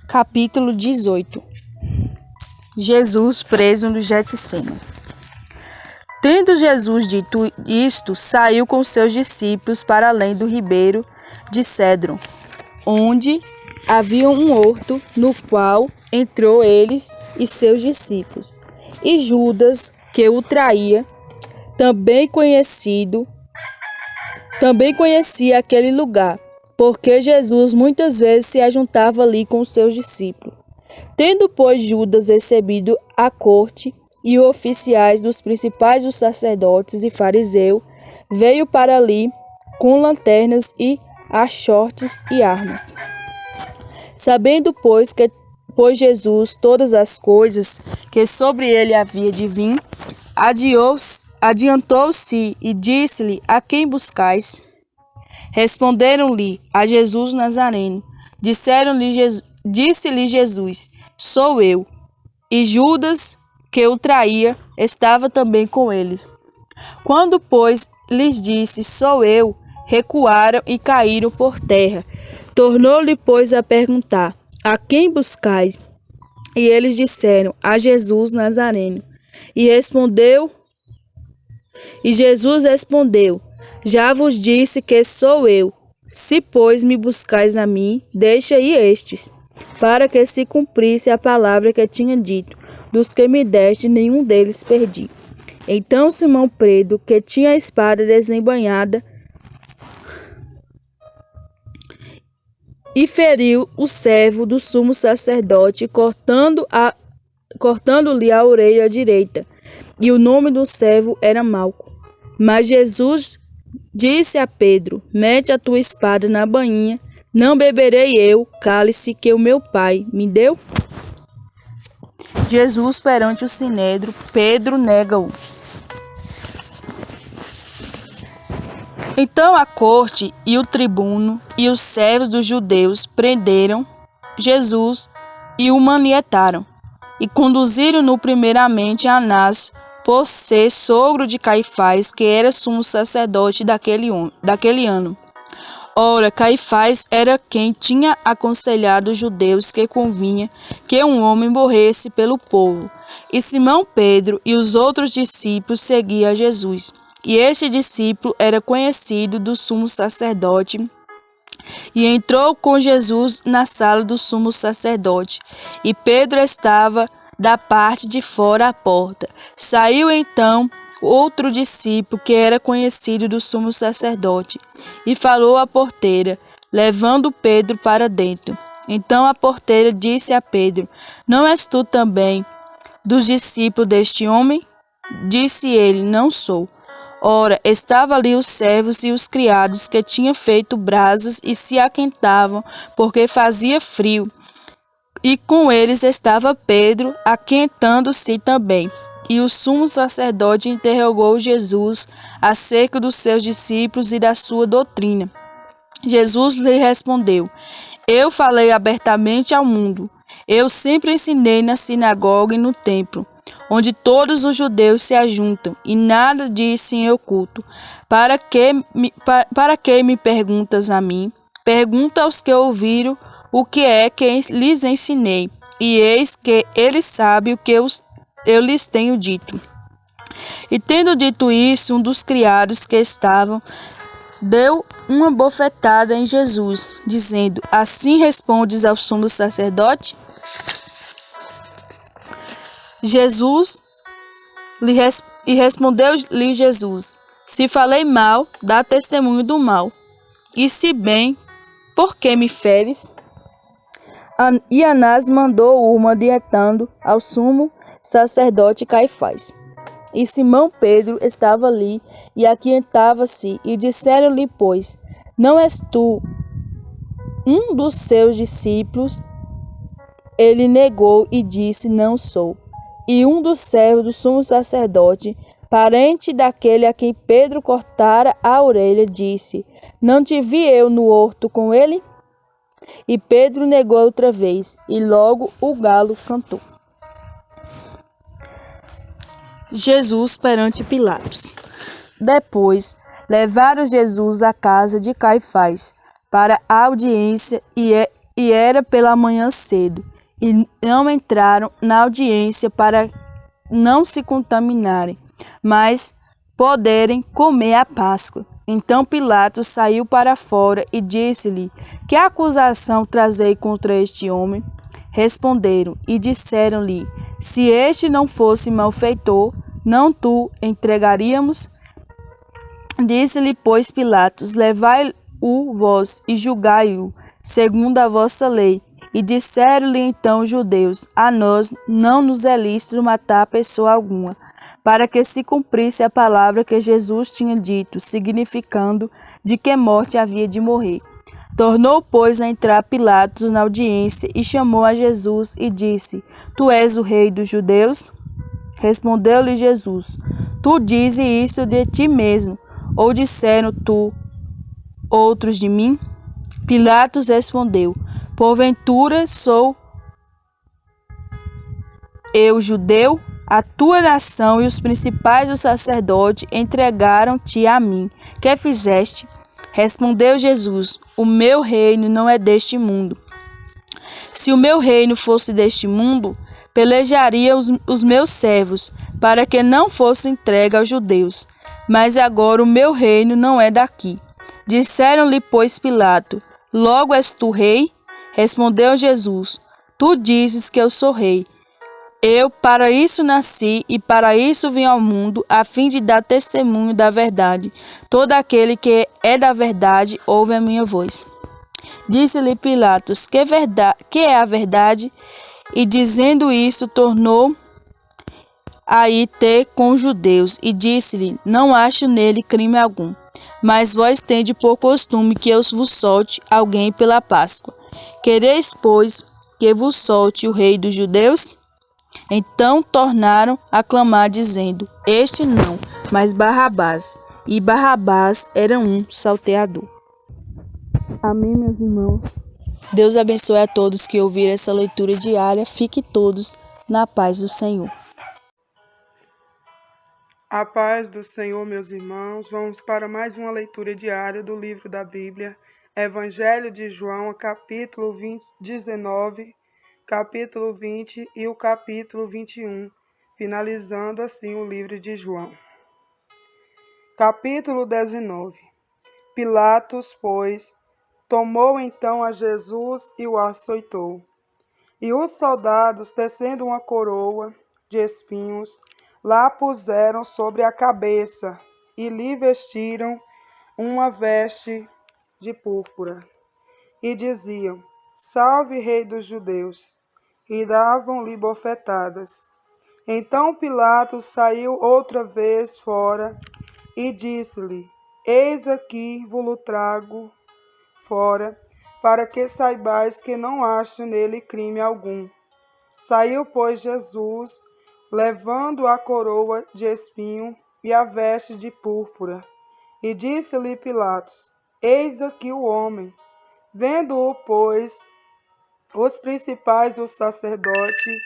Capítulo 18. Jesus preso no Getsêmani. Tendo Jesus dito isto, saiu com seus discípulos para além do ribeiro de Cédron, onde havia um horto, no qual entrou eles e seus discípulos. E Judas, que o traía, também conhecia aquele lugar, porque Jesus muitas vezes se ajuntava ali com seus discípulos. Tendo, pois, Judas recebido a corte e os oficiais dos principais dos sacerdotes e fariseus, veio para ali com lanternas e achortes e armas. Sabendo, pois Jesus todas as coisas que sobre ele havia de vir, adiantou-se e disse-lhe: A quem buscais? Responderam-lhe: A Jesus Nazareno. Disse-lhe Jesus: Sou eu. E Judas, que o traía, estava também com eles. Quando, pois, lhes disse: Sou eu, recuaram e caíram por terra. Tornou-lhe, pois, a perguntar: A quem buscais? E eles disseram: A Jesus Nazareno. E Jesus respondeu: Já vos disse que sou eu. Se, pois, me buscais a mim, deixa aí estes, para que se cumprisse a palavra que tinha dito: Dos que me deste, nenhum deles perdi. Então Simão Pedro, que tinha a espada desembainhada, e feriu o servo do sumo sacerdote, cortando-lhe a orelha direita. E o nome do servo era Malco. Mas Jesus disse a Pedro: Mete a tua espada na bainha. Não beberei eu cálice que o meu pai me deu? Jesus perante o sinédrio, Pedro nega-o. Então a corte e o tribuno e os servos dos judeus prenderam Jesus e o manietaram, e conduziram-no primeiramente a Anás, por ser sogro de Caifás, que era sumo sacerdote daquele ano. Ora, Caifás era quem tinha aconselhado os judeus que convinha que um homem morresse pelo povo. E Simão Pedro e os outros discípulos seguiam a Jesus. E este discípulo era conhecido do sumo sacerdote, e entrou com Jesus na sala do sumo sacerdote. E Pedro estava da parte de fora à porta. Saiu então outro discípulo que era conhecido do sumo sacerdote, e falou à porteira, levando Pedro para dentro. Então a porteira disse a Pedro: Não és tu também dos discípulos deste homem? Disse ele: Não sou. Ora, estavam ali os servos e os criados que tinham feito brasas e se aquentavam, porque fazia frio. E com eles estava Pedro, aquentando-se também. E o sumo sacerdote interrogou Jesus acerca dos seus discípulos e da sua doutrina. Jesus lhe respondeu: Eu falei abertamente ao mundo. Eu sempre ensinei na sinagoga e no templo, onde todos os judeus se ajuntam, e nada disse em oculto. Para que me perguntas a mim? Pergunta aos que ouviram o que é que lhes ensinei, e eis que eles sabem o que eu lhes tenho dito. E tendo dito isso, um dos criados que estavam deu uma bofetada em Jesus, dizendo: Assim respondes ao sumo sacerdote? Respondeu-lhe Jesus: Se falei mal, dá testemunho do mal. E se bem, por que me feres? E Anás mandou-o manietando ao sumo sacerdote Caifás. E Simão Pedro estava ali e aquietava-se, e disseram-lhe, pois, não és tu um dos seus discípulos? Ele negou e disse, não sou. E um dos servos do sumo sacerdote, parente daquele a quem Pedro cortara a orelha, disse, não te vi eu no horto com ele? E Pedro negou outra vez, e logo o galo cantou. Jesus perante Pilatos. Depois, levaram Jesus à casa de Caifás para a audiência, e era pela manhã cedo, e não entraram na audiência para não se contaminarem, mas poderem comer a Páscoa. Então Pilatos saiu para fora e disse-lhe, que acusação trazei contra este homem? Responderam e disseram-lhe, se este não fosse malfeitor, não tu entregaríamos? Disse-lhe, pois, Pilatos, levai-o vós e julgai-o, segundo a vossa lei. E disseram-lhe então os judeus, a nós não nos é lícito matar pessoa alguma, para que se cumprisse a palavra que Jesus tinha dito, significando de que morte havia de morrer. Tornou, pois, a entrar Pilatos na audiência e chamou a Jesus e disse, tu és o rei dos judeus? Respondeu-lhe Jesus, tu dizes isso de ti mesmo, ou disseram tu outros de mim? Pilatos respondeu, porventura sou eu judeu? A tua nação e os principais dos sacerdotes entregaram-te a mim. Que fizeste? Respondeu Jesus, o meu reino não é deste mundo. Se o meu reino fosse deste mundo, pelejaria os meus servos, para que não fosse entregue aos judeus. Mas agora o meu reino não é daqui. Disseram-lhe, pois, Pilato, logo és tu rei? Respondeu Jesus, tu dizes que eu sou rei. Eu para isso nasci e para isso vim ao mundo, a fim de dar testemunho da verdade. Todo aquele que é da verdade ouve a minha voz. Disse-lhe Pilatos, que é a verdade? E dizendo isso, tornou a ir ter com os judeus, e disse-lhe, não acho nele crime algum. Mas vós tendes por costume que eu vos solte alguém pela Páscoa. Quereis, pois, que vos solte o rei dos judeus? Então tornaram a clamar, dizendo: Este não, mas Barrabás. E Barrabás era um salteador. Amém, meus irmãos? Deus abençoe a todos que ouviram essa leitura diária. Fiquem todos na paz do Senhor. A paz do Senhor, meus irmãos. Vamos para mais uma leitura diária do livro da Bíblia, Evangelho de João, capítulo 19, capítulo 20 e o capítulo 21, finalizando assim o livro de João. Capítulo 19. Pilatos, pois, tomou então a Jesus e o açoitou. E os soldados, tecendo uma coroa de espinhos, lá puseram sobre a cabeça e lhe vestiram uma veste de púrpura. E diziam: Salve, Rei dos Judeus! E davam-lhe bofetadas. Então Pilatos saiu outra vez fora e disse-lhe: Eis aqui vos trago fora, para que saibais que não acho nele crime algum. Saiu, pois, Jesus, levando a coroa de espinho e a veste de púrpura. E disse-lhe Pilatos: Eis aqui o homem. Vendo-o, pois, os principais do sacerdote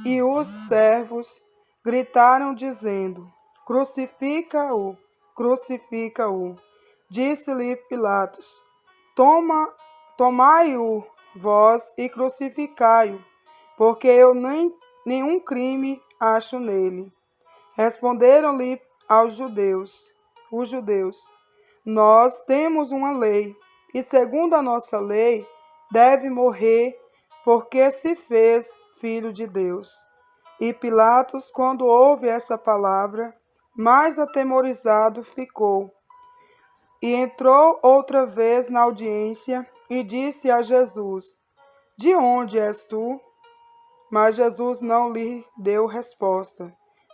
e os servos gritaram, dizendo: Crucifica-o, crucifica-o. Disse-lhe Pilatos: Tomai-o vós e crucificai-o, porque eu nenhum crime acho nele. Responderam-lhe os judeus: Nós temos uma lei, e segundo a nossa lei, deve morrer, porque se fez filho de Deus. E Pilatos, quando ouve essa palavra, mais atemorizado ficou. E entrou outra vez na audiência e disse a Jesus: De onde és tu? Mas Jesus não lhe deu resposta.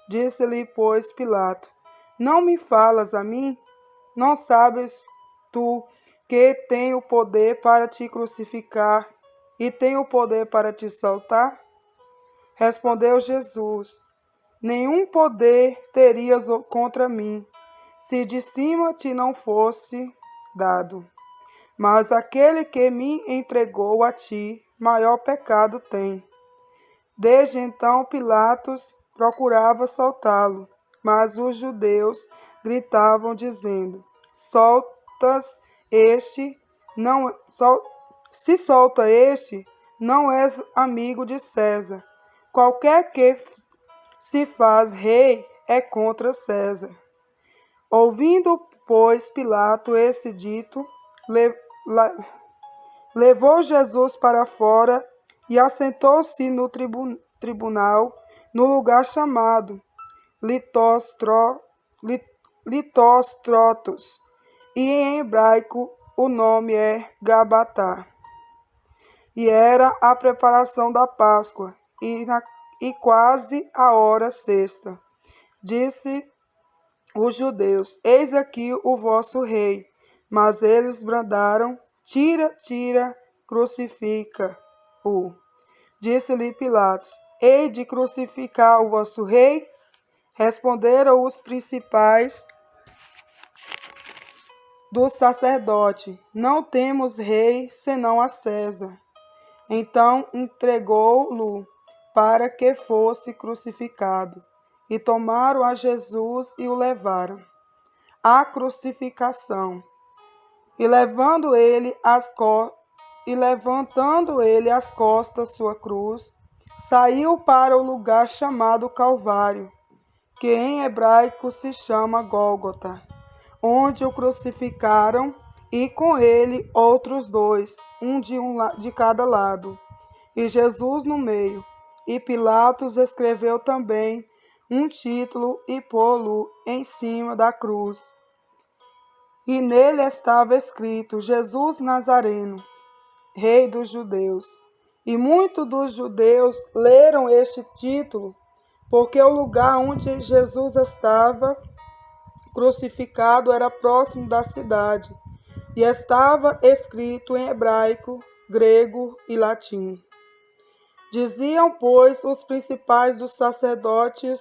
Disse-lhe, pois, Pilato: Não me falas a mim? Não sabes tu que tenho poder para te crucificar e tenho poder para te soltar? Respondeu Jesus: Nenhum poder terias contra mim, se de cima te não fosse dado. Mas aquele que me entregou a ti, maior pecado tem. Desde então Pilatos procurava soltá-lo, mas os judeus gritavam, dizendo: Soltas este, não, se solta este, não és amigo de César. Qualquer que se faz rei é contra César. Ouvindo, pois, Pilato esse dito, levou Jesus para fora e assentou-se no tribunal, no lugar chamado Litóstrotos, e em hebraico o nome é Gabatá. E era a preparação da Páscoa, e quase a hora sexta. Disse os judeus: Eis aqui o vosso rei. Mas eles brandaram: Tira, tira, crucifica-o. Disse-lhe Pilatos: Hei de crucificar o vosso rei? Responderam os principais do sacerdote: Não temos rei senão a César. Então entregou-lo para que fosse crucificado. E tomaram a Jesus e o levaram à crucificação. E levantando ele as costas sua cruz, saiu para o lugar chamado Calvário, que em hebraico se chama Gólgota, onde o crucificaram, e com ele outros dois, um de cada lado, e Jesus no meio. E Pilatos escreveu também um título e pô-lo em cima da cruz. E nele estava escrito: Jesus Nazareno, Rei dos Judeus. E muitos dos judeus leram este título, porque o lugar onde Jesus estava crucificado era próximo da cidade, e estava escrito em hebraico, grego e latim. Diziam, pois, os principais dos sacerdotes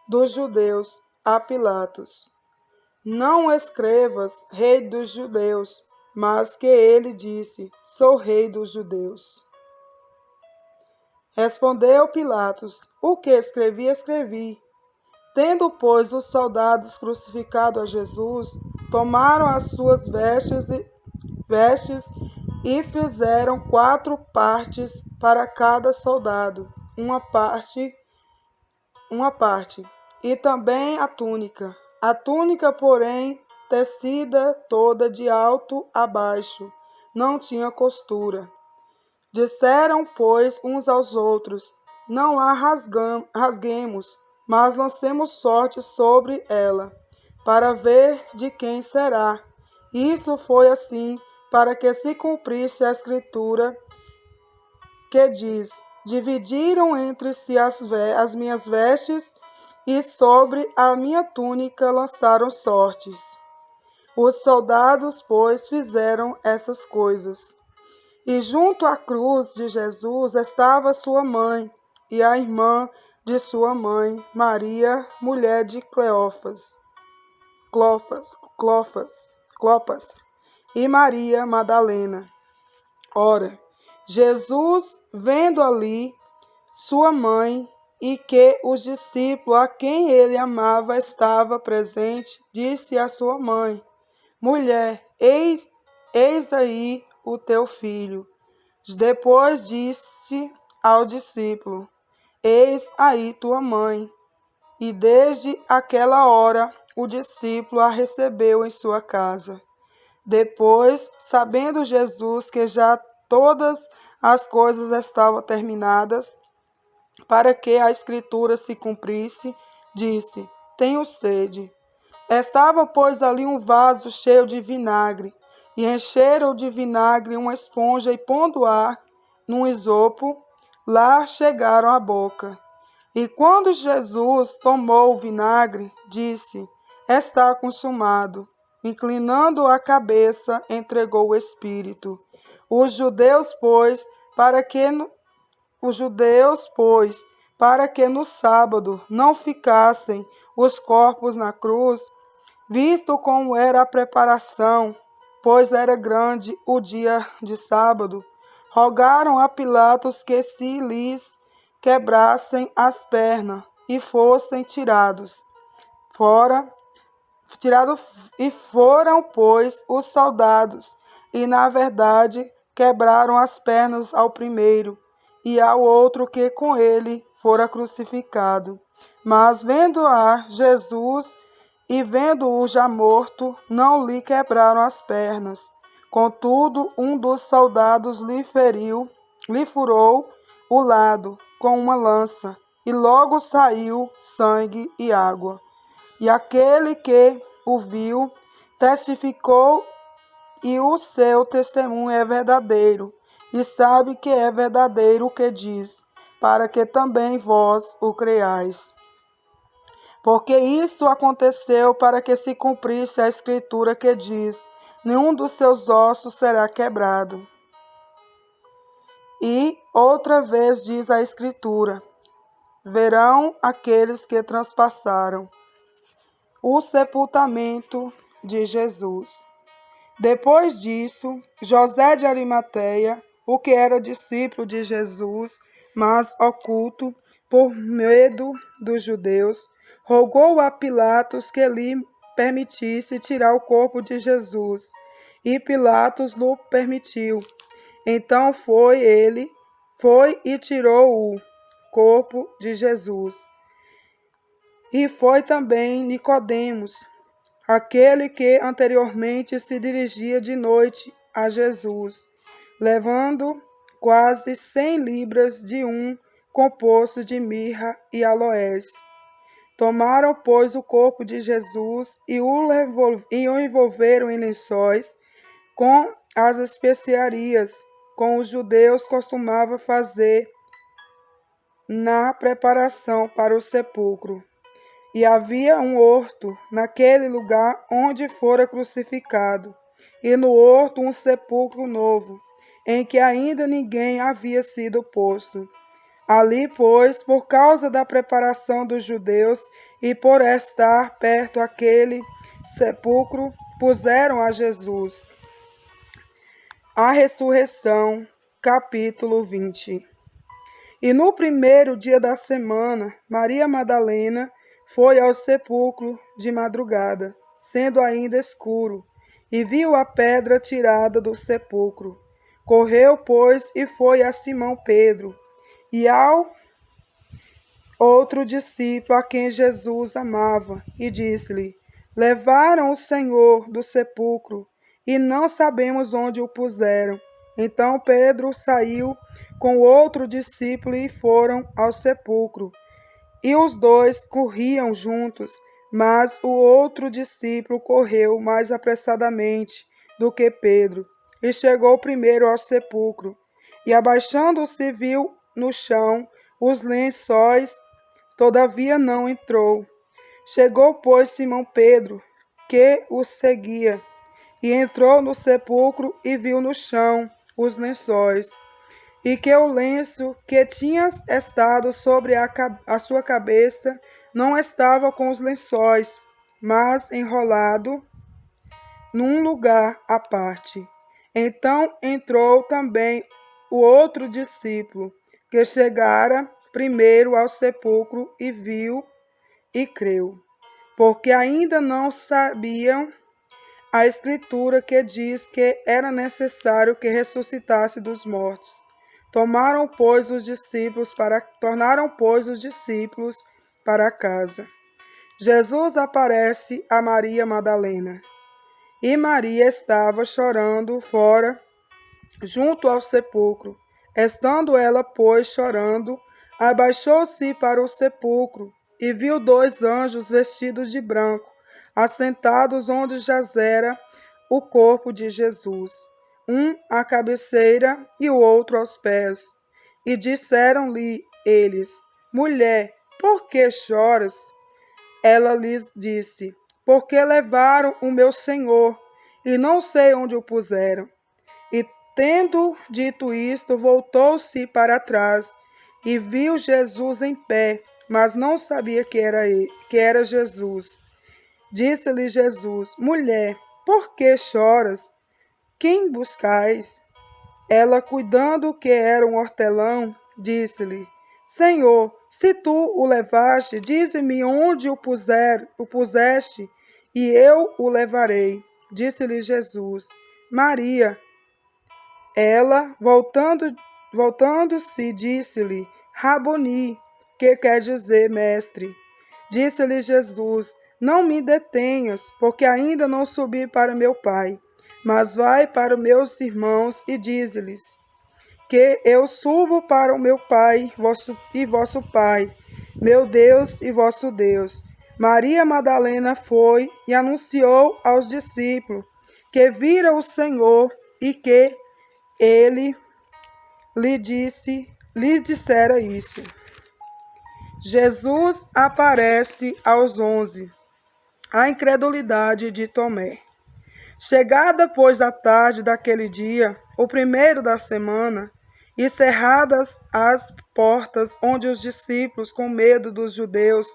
dos judeus a Pilatos: Não escrevas, rei dos judeus, mas que ele disse: Sou rei dos judeus. Respondeu Pilatos: O que escrevi, escrevi. Tendo, pois, os soldados crucificado a Jesus, tomaram as suas vestes e fizeram 4 partes para cada soldado, uma parte, e também a túnica. A túnica, porém, tecida toda de alto a baixo, não tinha costura. Disseram, pois, uns aos outros: Não a rasguemos, mas lancemos sorte sobre ela, para ver de quem será. Isso foi assim, para que se cumprisse a escritura que diz: Dividiram entre si as minhas vestes, e sobre a minha túnica lançaram sortes. Os soldados, pois, fizeram essas coisas. E junto à cruz de Jesus estava sua mãe e a irmã de sua mãe, Maria, mulher de Cleofas, e Maria Madalena. Ora, Jesus, vendo ali sua mãe e que os discípulos a quem ele amava estava presente, disse à sua mãe: Mulher, eis aí o teu filho. Depois disse ao discípulo: Eis aí tua mãe. E desde aquela hora o discípulo a recebeu em sua casa. Depois, sabendo Jesus que já todas as coisas estavam terminadas, para que a escritura se cumprisse, disse: Tenho sede. Estava, pois, ali um vaso cheio de vinagre, e encheram de vinagre uma esponja e, pondo-a num isopo, lá chegaram à boca. E quando Jesus tomou o vinagre, disse: Está consumado. Inclinando a cabeça, entregou o espírito. Os judeus, pois, para que no sábado não ficassem os corpos na cruz, visto como era a preparação, pois era grande o dia de sábado, rogaram a Pilatos que se lhes quebrassem as pernas e fossem tirados. E foram, pois, os soldados, e na verdade quebraram as pernas ao primeiro e ao outro que com ele fora crucificado. Mas vendo-a Jesus e vendo-o já morto, não lhe quebraram as pernas. Contudo, um dos soldados lhe furou o lado com uma lança, e logo saiu sangue e água. E aquele que o viu testificou, e o seu testemunho é verdadeiro, e sabe que é verdadeiro o que diz, para que também vós o creiais. Porque isso aconteceu para que se cumprisse a escritura que diz: Nenhum dos seus ossos será quebrado. E outra vez diz a escritura: Verão aqueles que transpassaram. O sepultamento de Jesus. Depois disso, José de Arimateia, o que era discípulo de Jesus, mas oculto por medo dos judeus, rogou a Pilatos que lhe permitisse tirar o corpo de Jesus, e Pilatos lhe permitiu. Então foi e tirou o corpo de Jesus. E foi também Nicodemos, aquele que anteriormente se dirigia de noite a Jesus, levando quase 100 libras de um composto de mirra e aloés. Tomaram, pois, o corpo de Jesus e o envolveram em lençóis com as especiarias, como os judeus costumavam fazer na preparação para o sepulcro. E havia um horto naquele lugar onde fora crucificado, e no horto um sepulcro novo, em que ainda ninguém havia sido posto. Ali, pois, por causa da preparação dos judeus e por estar perto aquele sepulcro, puseram a Jesus. A ressurreição, capítulo 20. E no primeiro dia da semana, Maria Madalena foi ao sepulcro de madrugada, sendo ainda escuro, e viu a pedra tirada do sepulcro. Correu, pois, e foi a Simão Pedro, e ao outro discípulo a quem Jesus amava, e disse-lhe: Levaram o Senhor do sepulcro, e não sabemos onde o puseram. Então Pedro saiu com outro discípulo e foram ao sepulcro. E os dois corriam juntos, mas o outro discípulo correu mais apressadamente do que Pedro, e chegou primeiro ao sepulcro. E abaixando-se, viu no chão os lençóis, todavia não entrou. Chegou, pois, Simão Pedro, que o seguia, e entrou no sepulcro e viu no chão os lençóis, e que o lenço que tinha estado sobre a sua cabeça não estava com os lençóis, mas enrolado num lugar à parte. Então entrou também o outro discípulo, que chegara primeiro ao sepulcro e viu e creu, porque ainda não sabiam a Escritura que diz que era necessário que ressuscitasse dos mortos. Tornaram, pois, os discípulos para casa. Jesus aparece a Maria Madalena. E Maria estava chorando fora, junto ao sepulcro. Estando ela, pois, chorando, abaixou-se para o sepulcro e viu dois anjos vestidos de branco, assentados onde jazera o corpo de Jesus, um à cabeceira e o outro aos pés. E disseram-lhe eles: Mulher, por que choras? Ela lhes disse: Porque levaram o meu Senhor, e não sei onde o puseram. E tendo dito isto, voltou-se para trás, e viu Jesus em pé, mas não sabia que era Jesus. Disse-lhe Jesus: Mulher, por que choras? Quem buscais? Ela, cuidando que era um hortelão, disse-lhe: Senhor, se tu o levaste, dize-me onde o puseste, e eu o levarei. Disse-lhe Jesus: Maria. Ela, voltando-se, disse-lhe: Raboni, que quer dizer mestre. Disse-lhe Jesus: Não me detenhas, porque ainda não subi para meu Pai, mas vai para meus irmãos e dize-lhes que eu subo para o meu Pai e vosso Pai, meu Deus e vosso Deus. Maria Madalena foi e anunciou aos discípulos que vira o Senhor e que ele lhe dissera isso. Jesus aparece aos 11. A incredulidade de Tomé. Chegada, pois, a tarde daquele dia, o primeiro da semana, e cerradas as portas onde os discípulos, com medo dos judeus,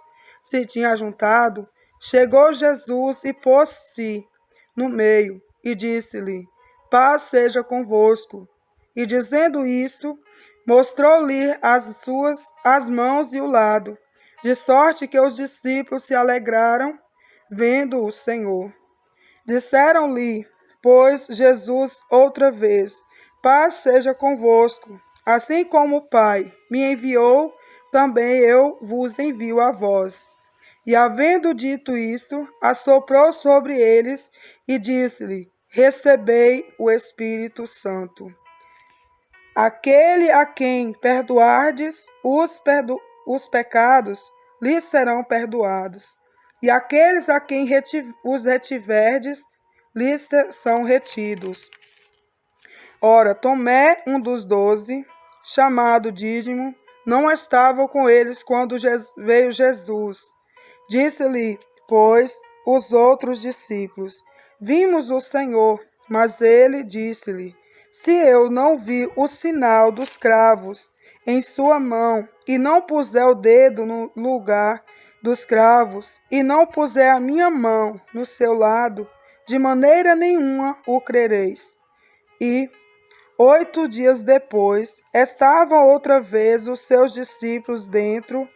se tinham ajuntado, chegou Jesus e pôs-se no meio, e disse-lhe: Paz seja convosco. E dizendo isto, mostrou-lhe as mãos e o lado, de sorte que os discípulos se alegraram vendo o Senhor. Disseram-lhe, pois, Jesus outra vez: Paz seja convosco. Assim como o Pai me enviou, também eu vos envio a vós. E havendo dito isto, assoprou sobre eles e disse-lhe: Recebei o Espírito Santo. Aquele a quem perdoardes os pecados, lhes serão perdoados. E aqueles a quem os retiverdes, lhes são retidos. Ora, Tomé, um dos 12, chamado Dídimo, não estava com eles quando veio Jesus. Disse-lhe, pois, os outros discípulos: Vimos o Senhor. Mas ele disse-lhe: Se eu não vir o sinal dos cravos em sua mão, e não puser o dedo no lugar dos cravos, e não puser a minha mão no seu lado, de maneira nenhuma o crereis. E 8 dias depois, estavam outra vez os seus discípulos dentro,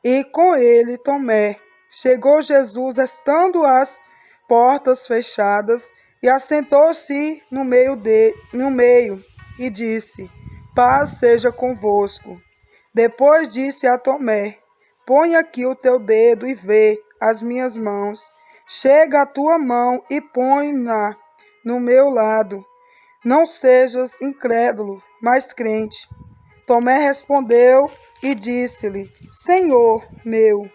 e com ele Tomé. Chegou Jesus, estando as portas fechadas, e assentou-se no meio, e disse: Paz seja convosco. Depois disse a Tomé: Põe aqui o teu dedo e vê as minhas mãos. Chega a tua mão e põe-na no meu lado. Não sejas incrédulo, mas crente. Tomé respondeu e disse-lhe: Senhor meu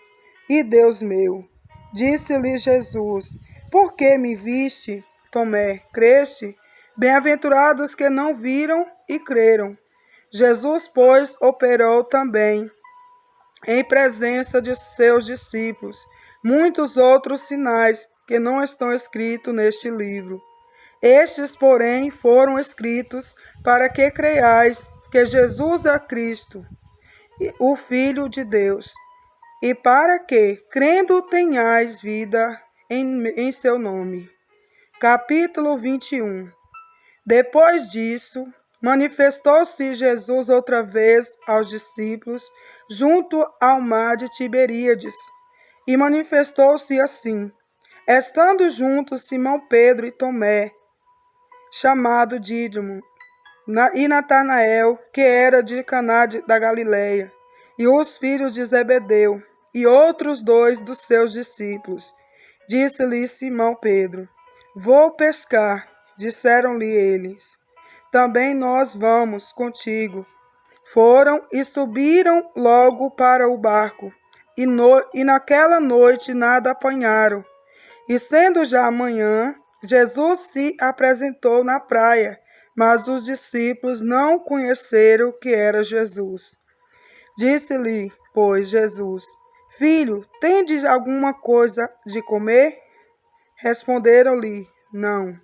e Deus meu. Disse-lhe Jesus: Por que me viste, Tomé? Creste? Bem-aventurados que não viram e creram. Jesus, pois, operou também, em presença de seus discípulos, muitos outros sinais que não estão escritos neste livro. Estes, porém, foram escritos para que creiais que Jesus é Cristo, o Filho de Deus, e para que, crendo, tenhais vida em seu nome. Capítulo 21. Depois disso, manifestou-se Jesus outra vez aos discípulos, junto ao mar de Tiberíades, e manifestou-se assim: estando juntos Simão Pedro e Tomé, chamado Dídimo, e Natanael, que era de Caná da Galileia, e os filhos de Zebedeu, e outros 2 dos seus discípulos. Disse-lhe Simão Pedro: Vou pescar. Disseram-lhe eles: Também nós vamos contigo. Foram e subiram logo para o barco, e naquela noite nada apanharam. E sendo já amanhã, Jesus se apresentou na praia, mas os discípulos não conheceram que era Jesus. Disse-lhe, pois, Jesus: Filho, tendes alguma coisa de comer? Responderam-lhe: Não.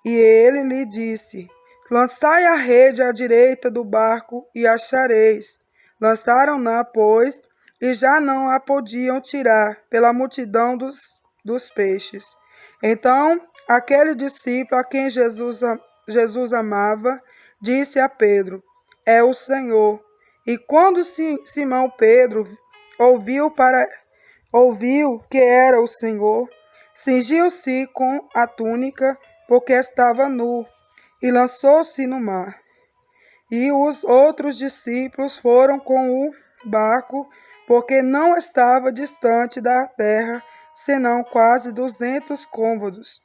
E ele lhe disse: Lançai a rede à direita do barco e achareis. Lançaram-na, pois, e já não a podiam tirar pela multidão dos peixes. Então, aquele discípulo a quem Jesus amava, disse a Pedro: É o Senhor. E quando Simão Pedro ouviu que era o Senhor, cingiu-se com a túnica, porque estava nu, e lançou-se no mar. E os outros discípulos foram com o barco, porque não estava distante da terra, senão quase 200 côvados,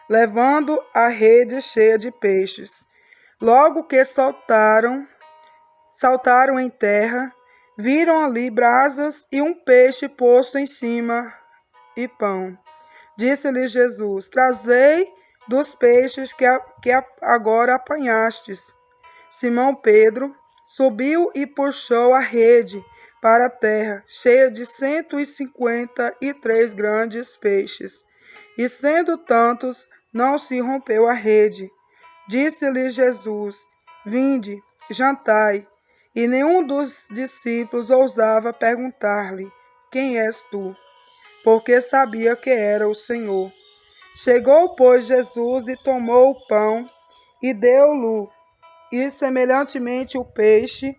levando a rede cheia de peixes. Logo que saltaram em terra, viram ali brasas e um peixe posto em cima e pão. Disse-lhe Jesus: Trazei dos peixes que agora apanhastes. Simão Pedro subiu e puxou a rede para a terra, cheia de 153 grandes peixes. E sendo tantos, não se rompeu a rede. Disse-lhe Jesus: Vinde, jantai. E nenhum dos discípulos ousava perguntar-lhe: Quem és tu? Porque sabia que era o Senhor. Chegou, pois, Jesus e tomou o pão e deu-lo, e semelhantemente o peixe.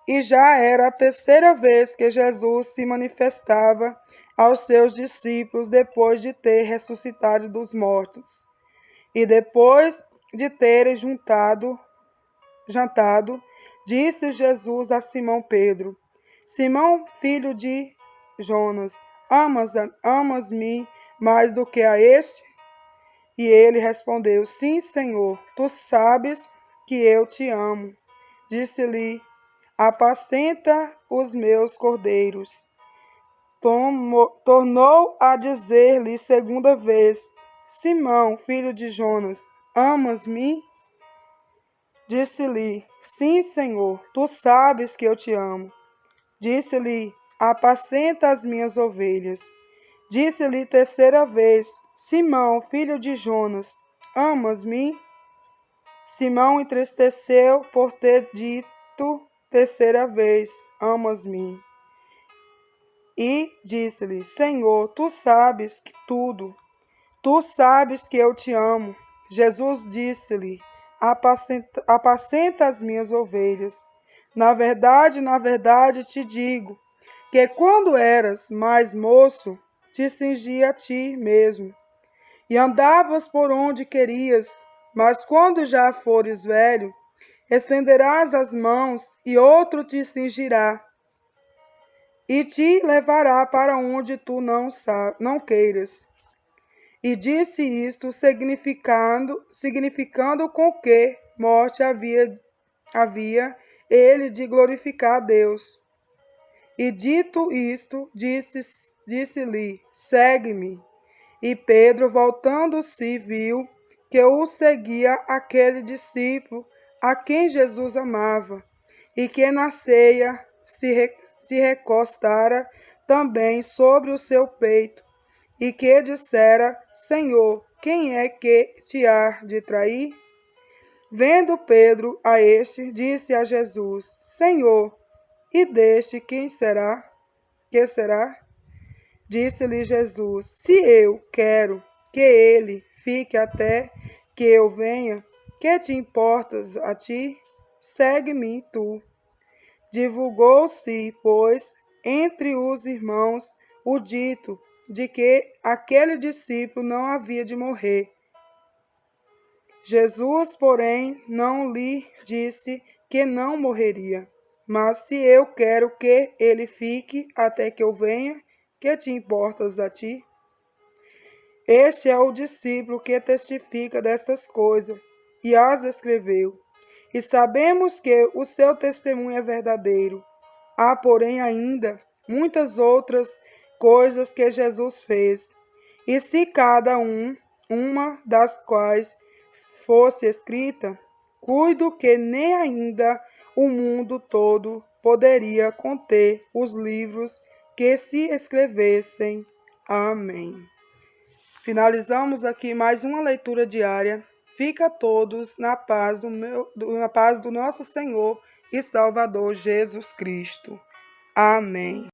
E já era a terceira vez que Jesus se manifestava aos seus discípulos depois de ter ressuscitado dos mortos. E depois de terem jantado, disse Jesus a Simão Pedro: Simão, filho de Jonas, amas-me mais do que a este? E ele respondeu: Sim, Senhor, tu sabes que eu te amo. Disse-lhe: Apacenta os meus cordeiros. Tornou a dizer-lhe segunda vez: Simão, filho de Jonas, amas-me? Disse-lhe: Sim, Senhor, tu sabes que eu te amo. Disse-lhe: Apacenta as minhas ovelhas. Disse-lhe terceira vez: Simão, filho de Jonas, Amas-me? Simão entristeceu por ter dito terceira vez: Amas-me? E disse-lhe: Senhor, tu sabes que tudo, tu sabes que eu te amo. Jesus disse-lhe: apacenta as minhas ovelhas. Na verdade te digo, que quando eras mais moço, te cingia a ti mesmo, e andavas por onde querias, mas quando já fores velho, estenderás as mãos, e outro te cingirá, e te levará para onde tu não queiras. E disse isto, significando com que morte havia ele de glorificar a Deus. E dito isto, disse-lhe: Segue-me. E Pedro, voltando-se, viu que o seguia aquele discípulo a quem Jesus amava, e que na ceia se recostara também sobre o seu peito, e que dissera: Senhor, quem é que te há de trair? Vendo Pedro a este, disse a Jesus: Senhor, e deste quem será? Que será? Disse-lhe Jesus: Se eu quero que ele fique até que eu venha, que te importas a ti? Segue-me tu. Divulgou-se, pois, entre os irmãos o dito de que aquele discípulo não havia de morrer. Jesus, porém, não lhe disse que não morreria. Mas se eu quero que ele fique até que eu venha, que te importas a ti? Este é o discípulo que testifica destas coisas e as escreveu. E sabemos que o seu testemunho é verdadeiro. Há, porém, ainda muitas outras coisas que Jesus fez. E se cada uma das quais fosse escrita, cuido que nem ainda o mundo todo poderia conter os livros que se escrevessem. Amém. Finalizamos aqui mais uma leitura diária. Fica todos na paz do nosso Senhor e Salvador Jesus Cristo. Amém.